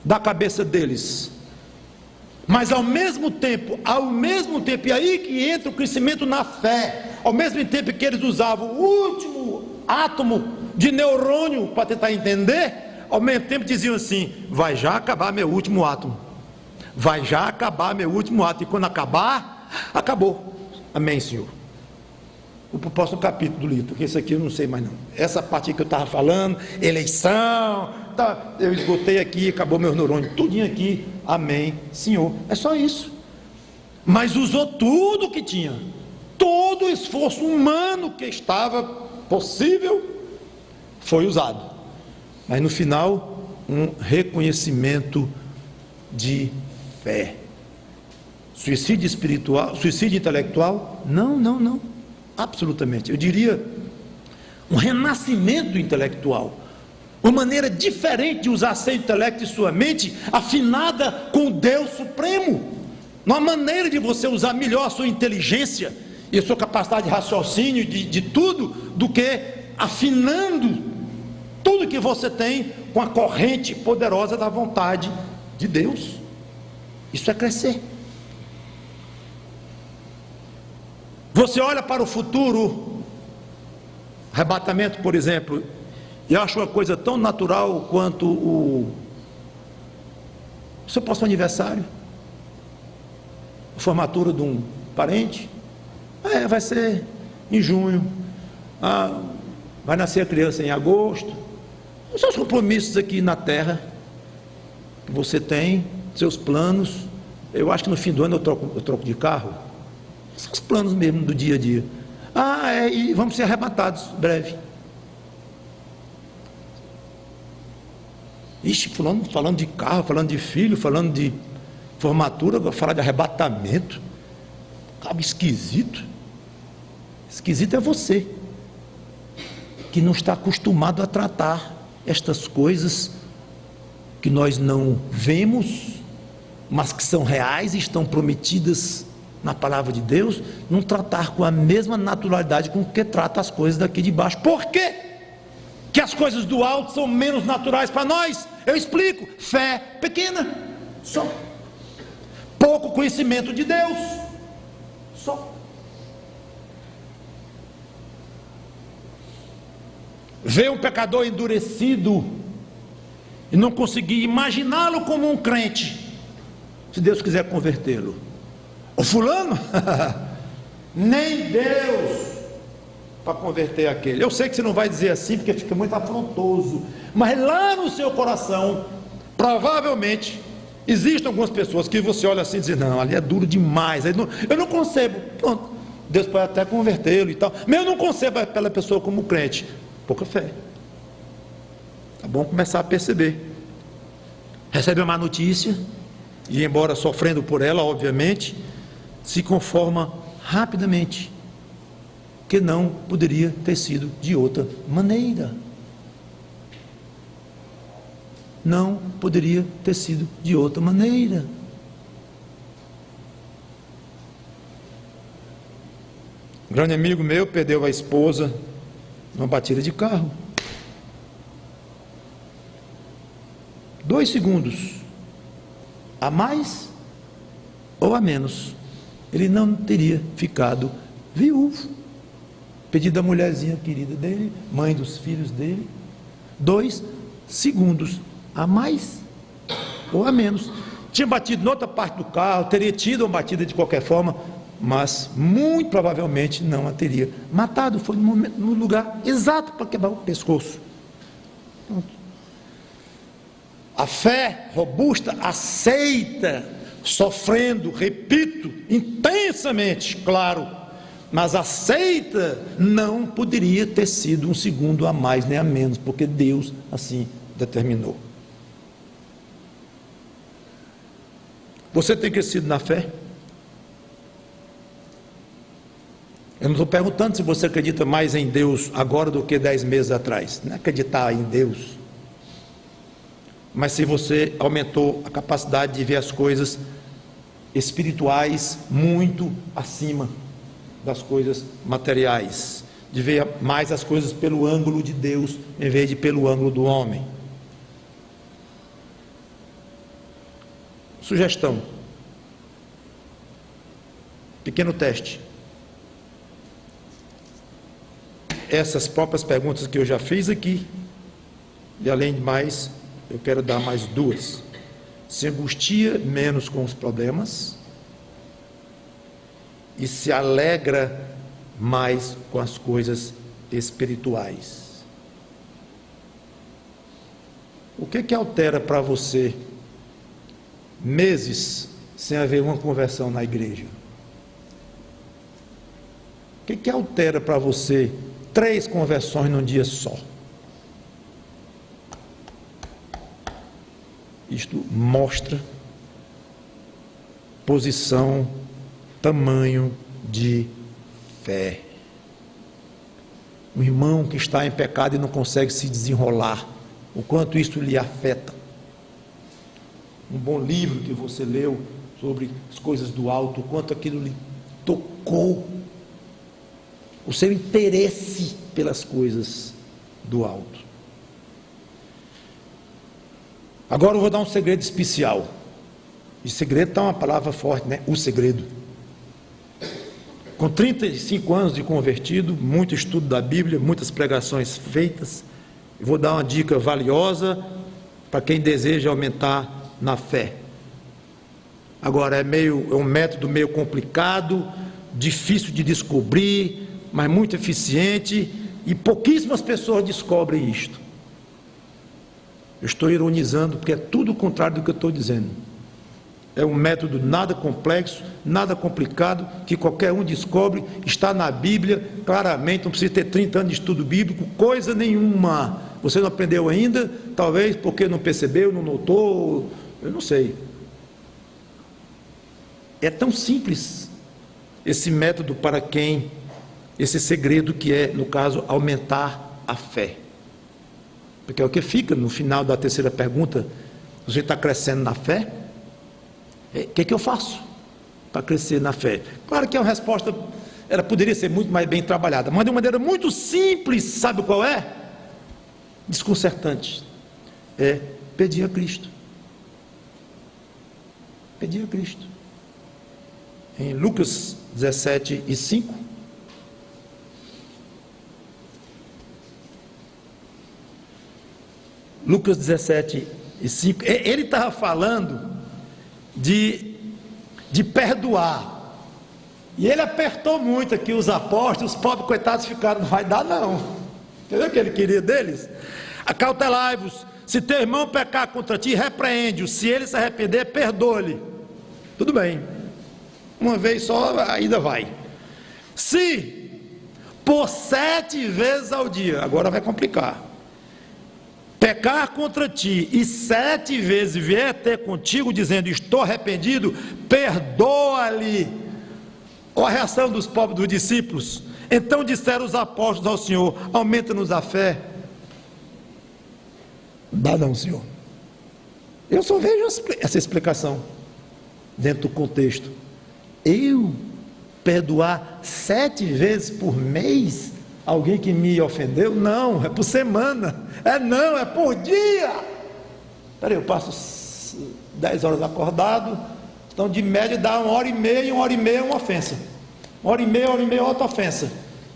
da cabeça deles. Mas ao mesmo tempo, e aí que entra o crescimento na fé, ao mesmo tempo que eles usavam o último átomo de neurônio para tentar entender, ao mesmo tempo diziam assim, vai já acabar meu último átomo, vai já acabar meu último átomo, e quando acabar, acabou, amém, Senhor. O próximo capítulo do livro, porque isso aqui eu não sei mais não, essa parte que eu estava falando, eleição, tá, eu esgotei aqui, acabou meu neurônio, tudinho aqui, amém, Senhor, é só isso. Mas usou tudo que tinha, todo o esforço humano que estava possível foi usado, mas no final um reconhecimento de fé. Suicídio espiritual, suicídio intelectual? Não, absolutamente, eu diria um renascimento intelectual, uma maneira diferente de usar seu intelecto e sua mente afinada com o Deus Supremo, uma maneira de você usar melhor a sua inteligência e a sua capacidade de raciocínio, de tudo, do que afinando tudo que você tem com a corrente poderosa da vontade de Deus. Isso é crescer. Você olha para o futuro, arrebatamento, por exemplo, Eu acho uma coisa tão natural quanto o seu próximo aniversário, a formatura de um parente. Vai ser em junho. Vai nascer a criança em agosto. Os seus compromissos aqui na terra que você tem, seus planos. Eu acho que no fim do ano eu troco de carro. São os planos mesmo do dia a dia. E vamos ser arrebatados breve. Ixi, falando de carro, falando de filho, falando de formatura, agora falar de arrebatamento. Cabo esquisito. Esquisito é você, que não está acostumado a tratar estas coisas que nós não vemos, mas que são reais e estão prometidas na palavra de Deus, não tratar com a mesma naturalidade com que trata as coisas daqui de baixo. Por quê que as coisas do alto são menos naturais para nós? Eu explico: fé pequena, só. Pouco conhecimento de Deus, só. Ver um pecador endurecido e não conseguir imaginá-lo como um crente, se Deus quiser convertê-lo. O fulano, nem Deus para converter aquele. Eu sei que você não vai dizer assim porque fica muito afrontoso, mas lá no seu coração provavelmente existem algumas pessoas que você olha assim e diz: não, ali é duro demais, eu não concebo. Pronto, Deus pode até convertê-lo e tal, mas eu não concebo aquela pessoa como crente. Pouca fé. É bom começar a perceber. Recebe uma má notícia e, embora sofrendo por ela, obviamente, se conforma rapidamente, que não poderia ter sido de outra maneira. Não poderia ter sido de outra maneira. Um grande amigo meu perdeu a esposa numa batida de carro. 2 segundos a mais ou a menos, ele não teria ficado viúvo. Pedido da mulherzinha querida dele, mãe dos filhos dele. 2 segundos a mais ou a menos. Tinha batido noutra parte do carro, teria tido uma batida de qualquer forma, mas muito provavelmente não a teria matado. Foi no lugar exato para quebrar o pescoço. Pronto. A fé robusta aceita, sofrendo, repito, intensamente, claro, mas aceita. Não poderia ter sido 1 segundo a mais nem a menos, porque Deus assim determinou. Você tem crescido na fé? Eu não estou perguntando se você acredita mais em Deus agora do que 10 meses atrás. Não é acreditar em Deus, mas se você aumentou a capacidade de ver as coisas espirituais muito acima das coisas materiais, de ver mais as coisas pelo ângulo de Deus em vez de pelo ângulo do homem. Sugestão, pequeno teste. Essas próprias perguntas que eu já fiz aqui, e além de mais, eu quero dar mais 2. Se angustia menos com os problemas e se alegra mais com as coisas espirituais. O que altera para você meses sem haver uma conversão na igreja? O que altera para você 3 conversões num dia só? Isto mostra posição, tamanho de fé. Um irmão que está em pecado e não consegue se desenrolar, o quanto isso lhe afeta. Um bom livro que você leu sobre as coisas do alto, o quanto aquilo lhe tocou, o seu interesse pelas coisas do alto. Agora eu vou dar um segredo especial. E segredo está uma palavra forte, né? O segredo. Com 35 anos de convertido, muito estudo da Bíblia, muitas pregações feitas, E vou dar uma dica valiosa para quem deseja aumentar na fé. Agora, é um método meio complicado, difícil de descobrir, mas muito eficiente, e pouquíssimas pessoas descobrem isto. Eu estou ironizando, porque é tudo o contrário do que eu estou dizendo. É um método nada complexo, nada complicado, que qualquer um descobre, está na Bíblia, claramente, não precisa ter 30 anos de estudo bíblico, coisa nenhuma. Você não aprendeu ainda, talvez porque não percebeu, não notou, eu não sei. É tão simples esse método para quem, esse segredo que é, no caso, aumentar a fé. Porque é o que fica no final da terceira pergunta: você está crescendo na fé? O que eu faço para crescer na fé? Claro que a resposta, ela poderia ser muito mais bem trabalhada, mas de uma maneira muito simples, sabe qual é? Desconcertante. É pedir a Cristo. Pedir a Cristo. Em Lucas 17:5, Lucas 17:5, ele estava falando de perdoar, e ele apertou muito aqui os apóstolos, os pobres coitados ficaram, não vai dar não, entendeu o que ele queria deles? Acautelai-vos, se teu irmão pecar contra ti, repreende-o, se ele se arrepender, perdoa-lhe. Tudo bem, uma vez só ainda vai. Se por 7 vezes ao dia, agora vai complicar, pecar contra ti e 7 vezes vier ter contigo dizendo estou arrependido, perdoa-lhe. Olha a reação dos pobres, dos discípulos. Então disseram os apóstolos ao Senhor: aumenta-nos a fé. Dá não, Senhor. Eu só vejo essa explicação dentro do contexto. Eu perdoar 7 vezes por mês alguém que me ofendeu? Não, é por semana. Não, é por dia. Espera aí, eu passo 10 horas acordado, então de média dá 1h30 uma ofensa. 1h30 outra ofensa.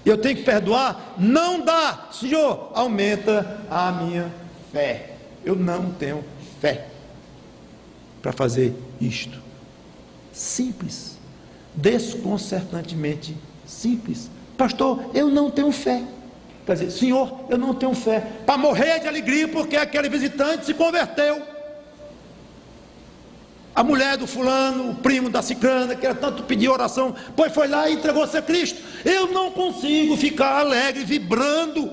E eu tenho que perdoar? Não dá. Senhor, aumenta a minha fé. Eu não tenho fé para fazer isto. Simples, desconcertantemente simples. Pastor, eu não tenho fé. Quer dizer, Senhor, eu não tenho fé para morrer de alegria porque aquele visitante se converteu. A mulher do fulano, o primo da ciclana, que era tanto pedir oração, pois foi lá e entregou-se a Cristo. Eu não consigo ficar alegre, vibrando.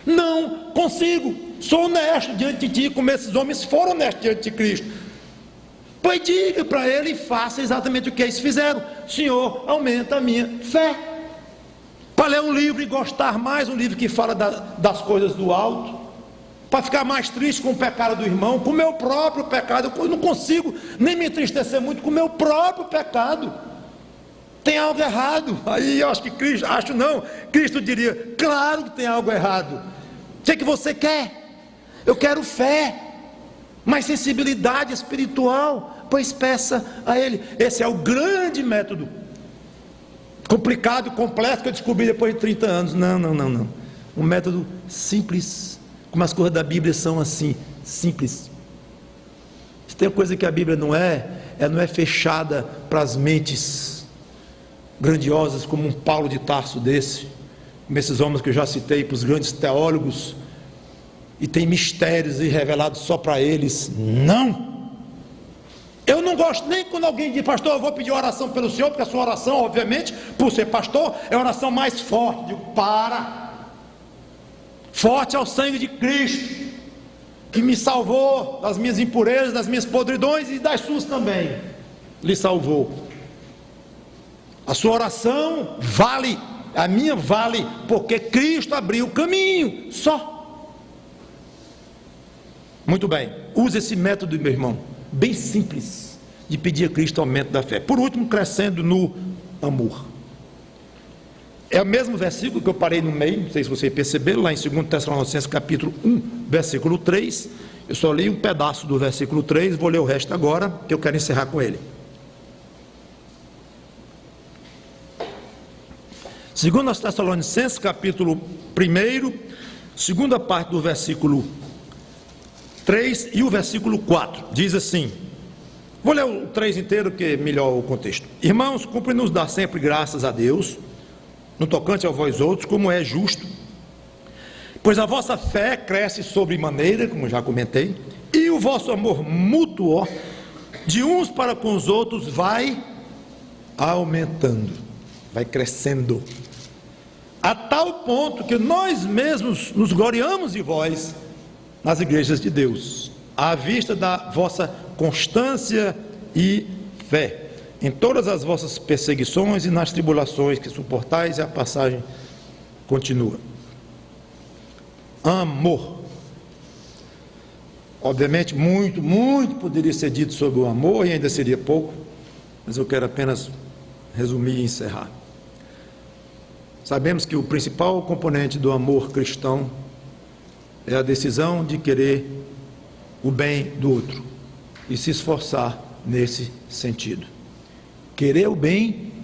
Não consigo. Sou honesto diante de ti, como esses homens foram honestos diante de Cristo. Pois diga para ele e faça exatamente o que eles fizeram. Senhor, aumenta a minha fé. Para ler um livro e gostar mais, um livro que fala das coisas do alto, para ficar mais triste com o pecado do irmão, com o meu próprio pecado. Eu não consigo nem me entristecer muito com o meu próprio pecado. Tem algo errado. Aí eu acho que Cristo diria: claro que tem algo errado. O que é que você quer? Eu quero fé, mais sensibilidade espiritual, pois peça a Ele. Esse é o grande método, complicado, complexo, que eu descobri depois de 30 anos. Não. Um método simples, como as coisas da Bíblia são assim, simples. Se tem coisa que a Bíblia não é fechada para as mentes grandiosas, como um Paulo de Tarso desse, como esses homens que eu já citei, para os grandes teólogos, e tem mistérios e revelados só para eles. Não. Eu não gosto nem quando alguém diz: pastor, eu vou pedir oração pelo senhor, porque a sua oração, obviamente, por ser pastor, é a oração mais forte. Eu digo: para. Forte é o sangue de Cristo, que me salvou das minhas impurezas, das minhas podridões e das suas também. Lhe salvou. A sua oração vale, a minha vale, porque Cristo abriu o caminho, só. Muito bem, use esse método, meu irmão, bem simples, de pedir a Cristo aumento da fé. Por último, crescendo no amor. É o mesmo versículo que eu parei no meio, não sei se vocês perceberam, lá em 2 Tessalonicenses capítulo 1, versículo 3. Eu só li um pedaço do versículo 3, vou ler o resto agora, que eu quero encerrar com ele. 2 Tessalonicenses capítulo 1, Segunda parte do versículo 3 e o versículo 4, diz assim, vou ler o 3 inteiro que é melhor o contexto. Irmãos, cumpre-nos dar sempre graças a Deus, no tocante a vós outros, como é justo, pois a vossa fé cresce sobremaneira, como já comentei, e o vosso amor mútuo, de uns para com os outros, vai aumentando, vai crescendo, a tal ponto que nós mesmos nos gloriamos de vós, nas igrejas de Deus, à vista da vossa constância e fé, em todas as vossas perseguições e nas tribulações que suportais, e a passagem continua. Amor. Obviamente, muito poderia ser dito sobre o amor, e ainda seria pouco, mas eu quero apenas resumir e encerrar. Sabemos que o principal componente do amor cristão é a decisão de querer o bem do outro e se esforçar nesse sentido. Querer o bem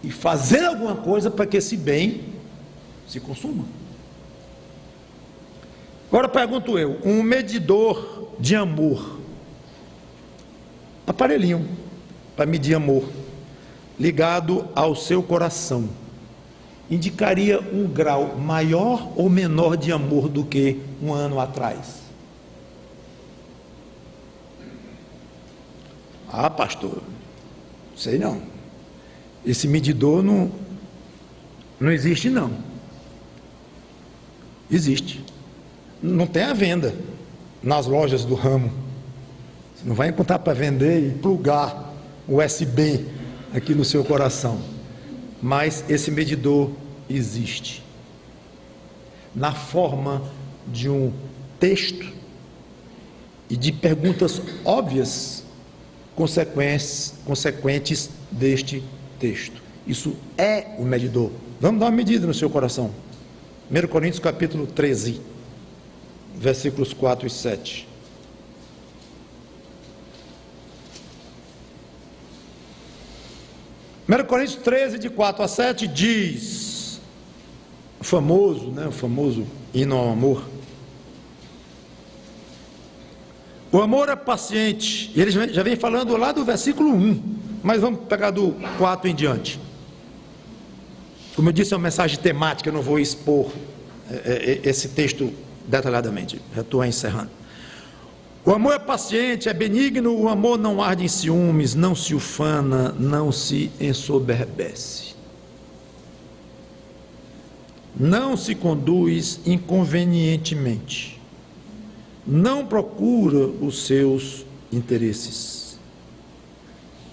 e fazer alguma coisa para que esse bem se consuma. Agora pergunto eu, um medidor de amor, aparelhinho para medir amor, ligado ao seu coração, indicaria um grau maior ou menor de amor do que um ano atrás? Ah, pastor, sei não. Esse medidor não existe não. Existe. Não tem à venda nas lojas do ramo. Você não vai encontrar para vender e plugar USB aqui no seu coração. Mas esse medidor existe na forma de um texto e de perguntas óbvias consequentes deste texto. Isso é o medidor. Vamos dar uma medida no seu coração. 1 Coríntios capítulo 13, versículos 4 e 7. Primeiro Coríntios 13, de 4 a 7, diz, o famoso hino ao amor. O amor é paciente, e ele já vem falando lá do versículo 1, mas vamos pegar do 4 em diante. Como eu disse, é uma mensagem temática, eu não vou expor esse texto detalhadamente, já estou encerrando. O amor é paciente, é benigno, o amor não arde em ciúmes, não se ufana, não se ensoberbece. Não se conduz inconvenientemente. Não procura os seus interesses.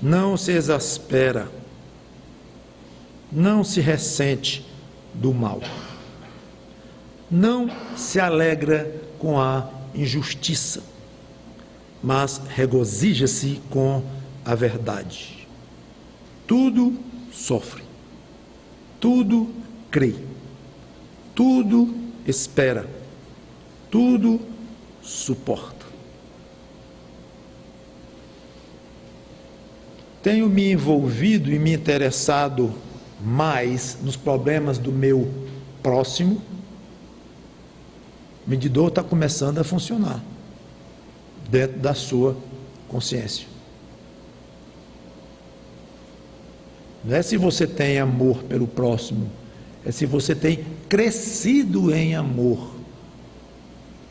Não se exaspera. Não se ressente do mal. Não se alegra com a injustiça, mas regozija-se com a verdade. Tudo sofre, tudo crê, tudo espera, tudo suporta. Tenho me envolvido e me interessado mais nos problemas do meu próximo. O medidor está começando a funcionar dentro da sua consciência. Não é se você tem amor pelo próximo, é se você tem crescido em amor.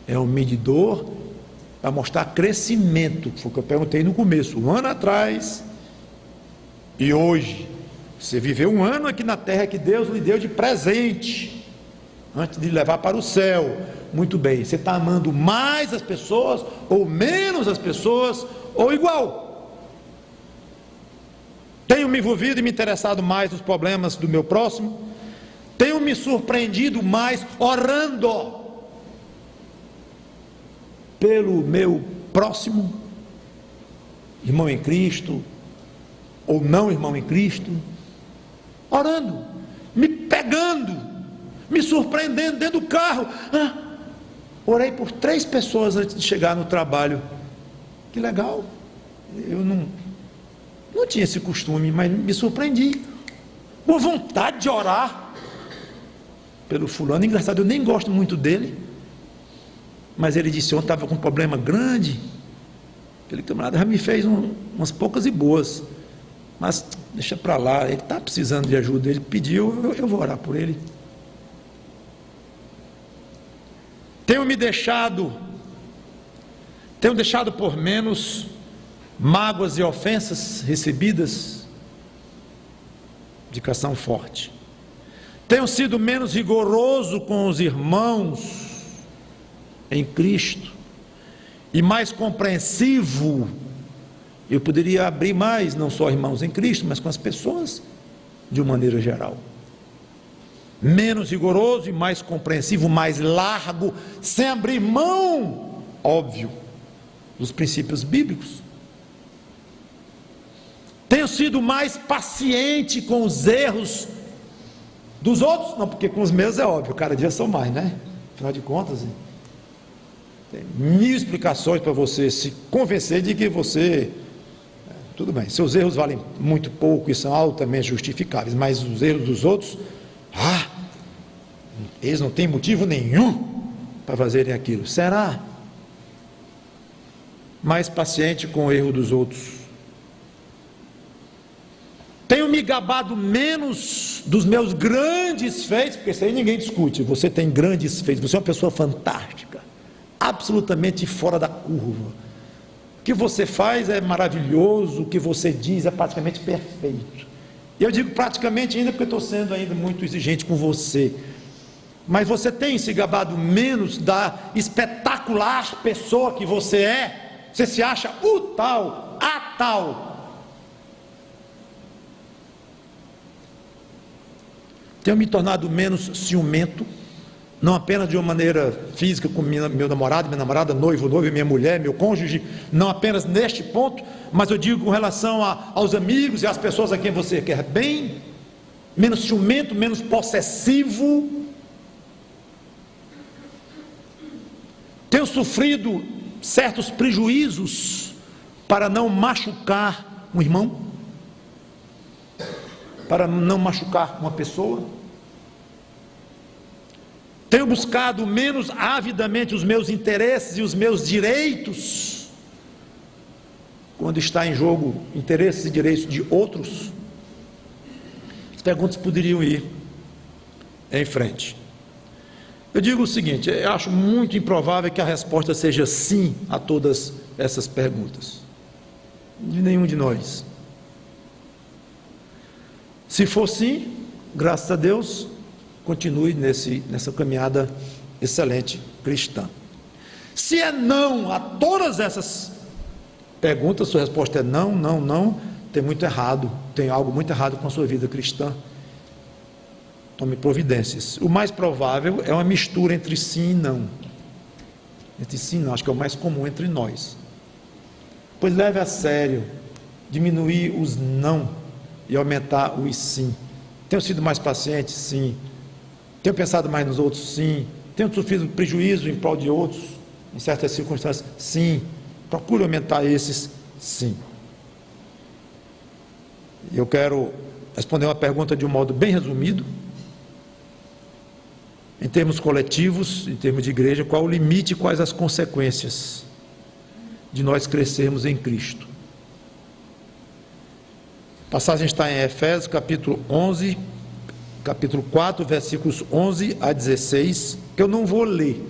É um medidor para mostrar crescimento, foi o que eu perguntei no começo, um ano atrás e hoje. Você viveu um ano aqui na terra que Deus lhe deu de presente, antes de levar para o céu. Muito bem, você está amando mais as pessoas, ou menos as pessoas, ou igual? Tenho me envolvido e me interessado mais nos problemas do meu próximo? Tenho me surpreendido mais orando pelo meu próximo, irmão em Cristo, ou não irmão em Cristo? Orando, me pegando, me surpreendendo dentro do carro. Orei por 3 pessoas antes de chegar no trabalho. Que legal. Eu não tinha esse costume, mas me surpreendi. Uma vontade de orar. pelo fulano. Engraçado, eu nem gosto muito dele, mas ele disse ontem estava com um problema grande. Aquele camarada já me fez umas poucas e boas, mas deixa para lá, ele está precisando de ajuda, ele pediu, eu vou orar por ele. Tenho deixado por menos mágoas e ofensas recebidas, indicação forte. Tenho sido menos rigoroso com os irmãos em Cristo e mais compreensivo. Eu poderia abrir mais, não só irmãos em Cristo, mas com as pessoas de uma maneira geral. Menos rigoroso e mais compreensivo, mais largo, sem abrir mão, óbvio, dos princípios bíblicos. Tenho sido mais paciente com os erros dos outros, não, porque com os meus é óbvio, cada dia são mais, né? Afinal de contas, tem mil explicações para você se convencer de que você, tudo bem, seus erros valem muito pouco e são altamente justificáveis, mas os erros dos outros, eles não têm motivo nenhum para fazerem aquilo. Será? Mais paciente com o erro dos outros. Tenho me gabado menos dos meus grandes feitos, porque isso aí ninguém discute. Você tem grandes feitos, você é uma pessoa fantástica, absolutamente fora da curva. O que você faz é maravilhoso, o que você diz é praticamente perfeito. E eu digo praticamente ainda porque estou sendo ainda muito exigente com você. Mas você tem se gabado menos da espetacular pessoa que você é? Você se acha o tal, a tal. Tenho me tornado menos ciumento, não apenas de uma maneira física com meu namorado, minha namorada, noivo, minha mulher, meu cônjuge, não apenas neste ponto, mas eu digo com relação aos amigos e às pessoas a quem você quer bem, menos ciumento, menos possessivo. Tenho sofrido certos prejuízos para não machucar um irmão, para não machucar uma pessoa. Tenho buscado menos avidamente os meus interesses e os meus direitos, quando está em jogo interesses e direitos de outros. As perguntas poderiam ir em frente. Eu digo o seguinte, eu acho muito improvável que a resposta seja sim a todas essas perguntas, de nenhum de nós. Se for sim, graças a Deus, continue nessa caminhada excelente cristã. Se é não a todas essas perguntas, sua resposta é não, não, não, tem muito errado, tem algo muito errado com a sua vida cristã. Tome providências. O mais provável é uma mistura entre sim e não. Entre sim e não, acho que é o mais comum entre nós. Pois leve a sério, diminuir os não e aumentar os sim. Tenho sido mais paciente? Sim. Tenho pensado mais nos outros? Sim. Tenho sofrido prejuízo em prol de outros, em certas circunstâncias? Sim. Procure aumentar esses? Sim. Eu quero responder uma pergunta de um modo bem resumido. Em termos coletivos, em termos de igreja, qual o limite e quais as consequências de nós crescermos em Cristo? A passagem está em Efésios, capítulo 11, capítulo 4, versículos 11 a 16, que eu não vou ler,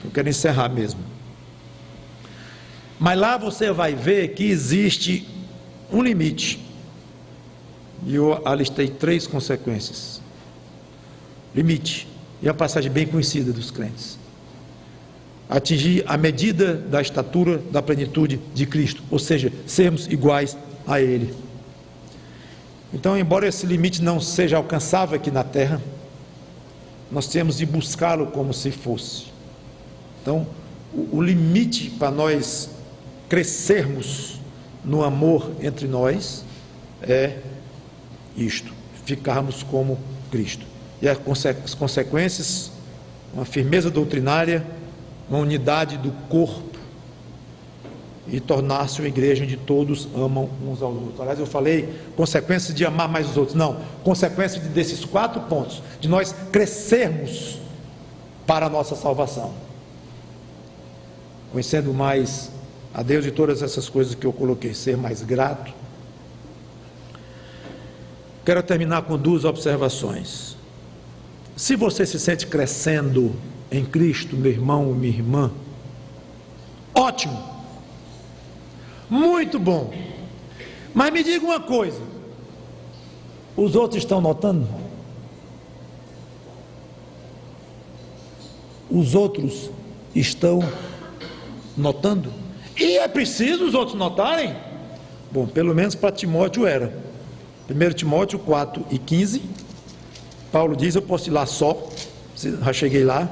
eu quero encerrar mesmo. Mas lá você vai ver que existe um limite, e eu alistei 3 consequências. Limite, e é uma passagem bem conhecida dos crentes. Atingir a medida da estatura da plenitude de Cristo, ou seja, sermos iguais a Ele. Então, embora esse limite não seja alcançável aqui na terra, nós temos de buscá-lo como se fosse. Então, o limite para nós crescermos no amor entre nós é isto, ficarmos como Cristo. E as consequências, uma firmeza doutrinária, uma unidade do corpo, e tornar-se uma igreja onde todos amam uns aos outros. Aliás, eu falei consequência de amar mais os outros. Não, consequência desses 4 pontos, de nós crescermos para a nossa salvação, conhecendo mais a Deus e todas essas coisas que eu coloquei, ser mais grato. Quero terminar com 2 observações. Se você se sente crescendo em Cristo, meu irmão ou minha irmã, ótimo, muito bom, mas me diga uma coisa, os outros estão notando? Os outros estão notando? E é preciso os outros notarem? Bom, pelo menos para Timóteo era. 1 Timóteo 4:15, Paulo diz, eu posso ir lá só, já cheguei lá.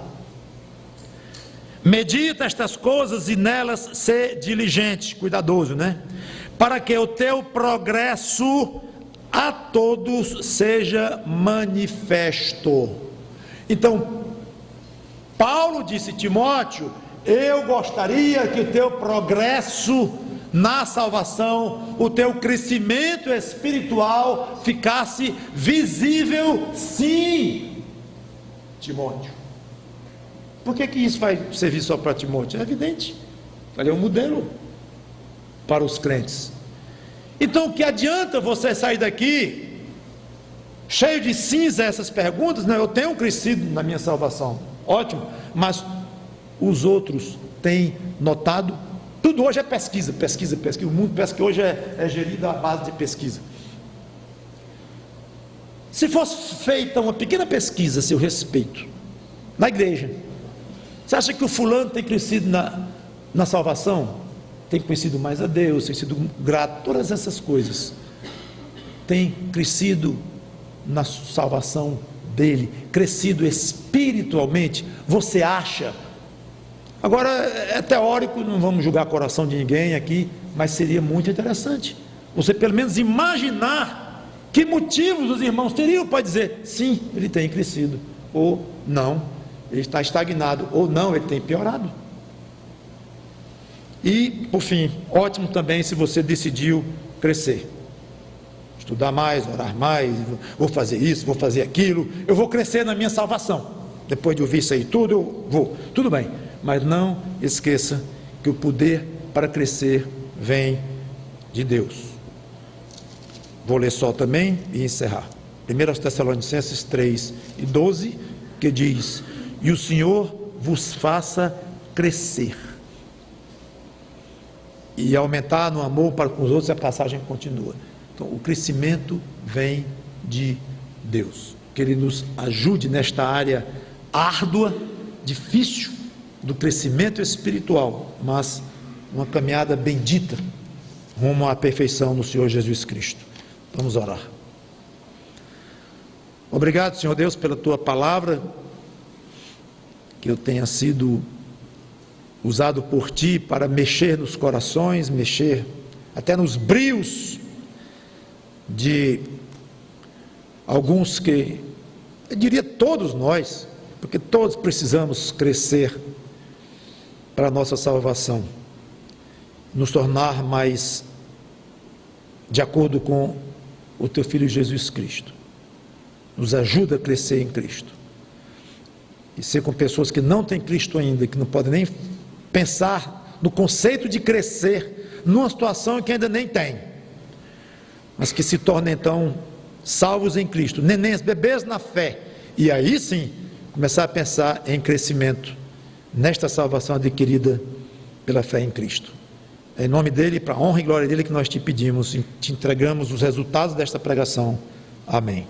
Medita estas coisas e nelas ser diligente, cuidadoso, né? Para que o teu progresso a todos seja manifesto. Então, Paulo disse, Timóteo, eu gostaria que o teu progresso na salvação, o teu crescimento espiritual ficasse visível, sim, Timóteo. Por que isso vai servir só para Timóteo? É evidente, ele é um modelo para os crentes. Então, o que adianta você sair daqui cheio de cinza essas perguntas? Não, eu tenho crescido na minha salvação, ótimo, mas os outros têm notado? Tudo hoje é pesquisa, o mundo parece que hoje é gerido à base de pesquisa. Se fosse feita uma pequena pesquisa a seu respeito na igreja, você acha que o fulano tem crescido na salvação? Tem conhecido mais a Deus, tem sido grato, todas essas coisas, tem crescido na salvação dele, crescido espiritualmente? Você acha? Agora é teórico, não vamos julgar o coração de ninguém aqui, mas seria muito interessante você pelo menos imaginar que motivos os irmãos teriam para dizer, sim, ele tem crescido, ou não, ele está estagnado, ou não, ele tem piorado. E, por fim, ótimo também se você decidiu crescer, estudar mais, orar mais, vou fazer isso, vou fazer aquilo, eu vou crescer na minha salvação, depois de ouvir isso aí tudo, eu vou, tudo bem, mas não esqueça que o poder para crescer vem de Deus. Vou ler só também e encerrar, 1 Tessalonicenses 3:12, que diz, e o Senhor vos faça crescer e aumentar no amor para com os outros. A passagem continua. Então, o crescimento vem de Deus, que Ele nos ajude nesta área árdua, difícil, do crescimento espiritual, mas uma caminhada bendita rumo à perfeição no Senhor Jesus Cristo. Vamos orar. Obrigado, Senhor Deus, pela Tua palavra, que eu tenha sido usado por Ti para mexer nos corações, mexer até nos brios de alguns que, eu diria todos nós, porque todos precisamos crescer para a nossa salvação, nos tornar mais de acordo com o Teu Filho Jesus Cristo. Nos ajuda a crescer em Cristo e ser com pessoas que não têm Cristo ainda, que não podem nem pensar no conceito de crescer numa situação que ainda nem tem, mas que se tornem então salvos em Cristo, nenéns, bebês na fé, e aí sim começar a pensar em crescimento nesta salvação adquirida pela fé em Cristo. É em nome dele, para a honra e glória dele, que nós te pedimos e te entregamos os resultados desta pregação. Amém.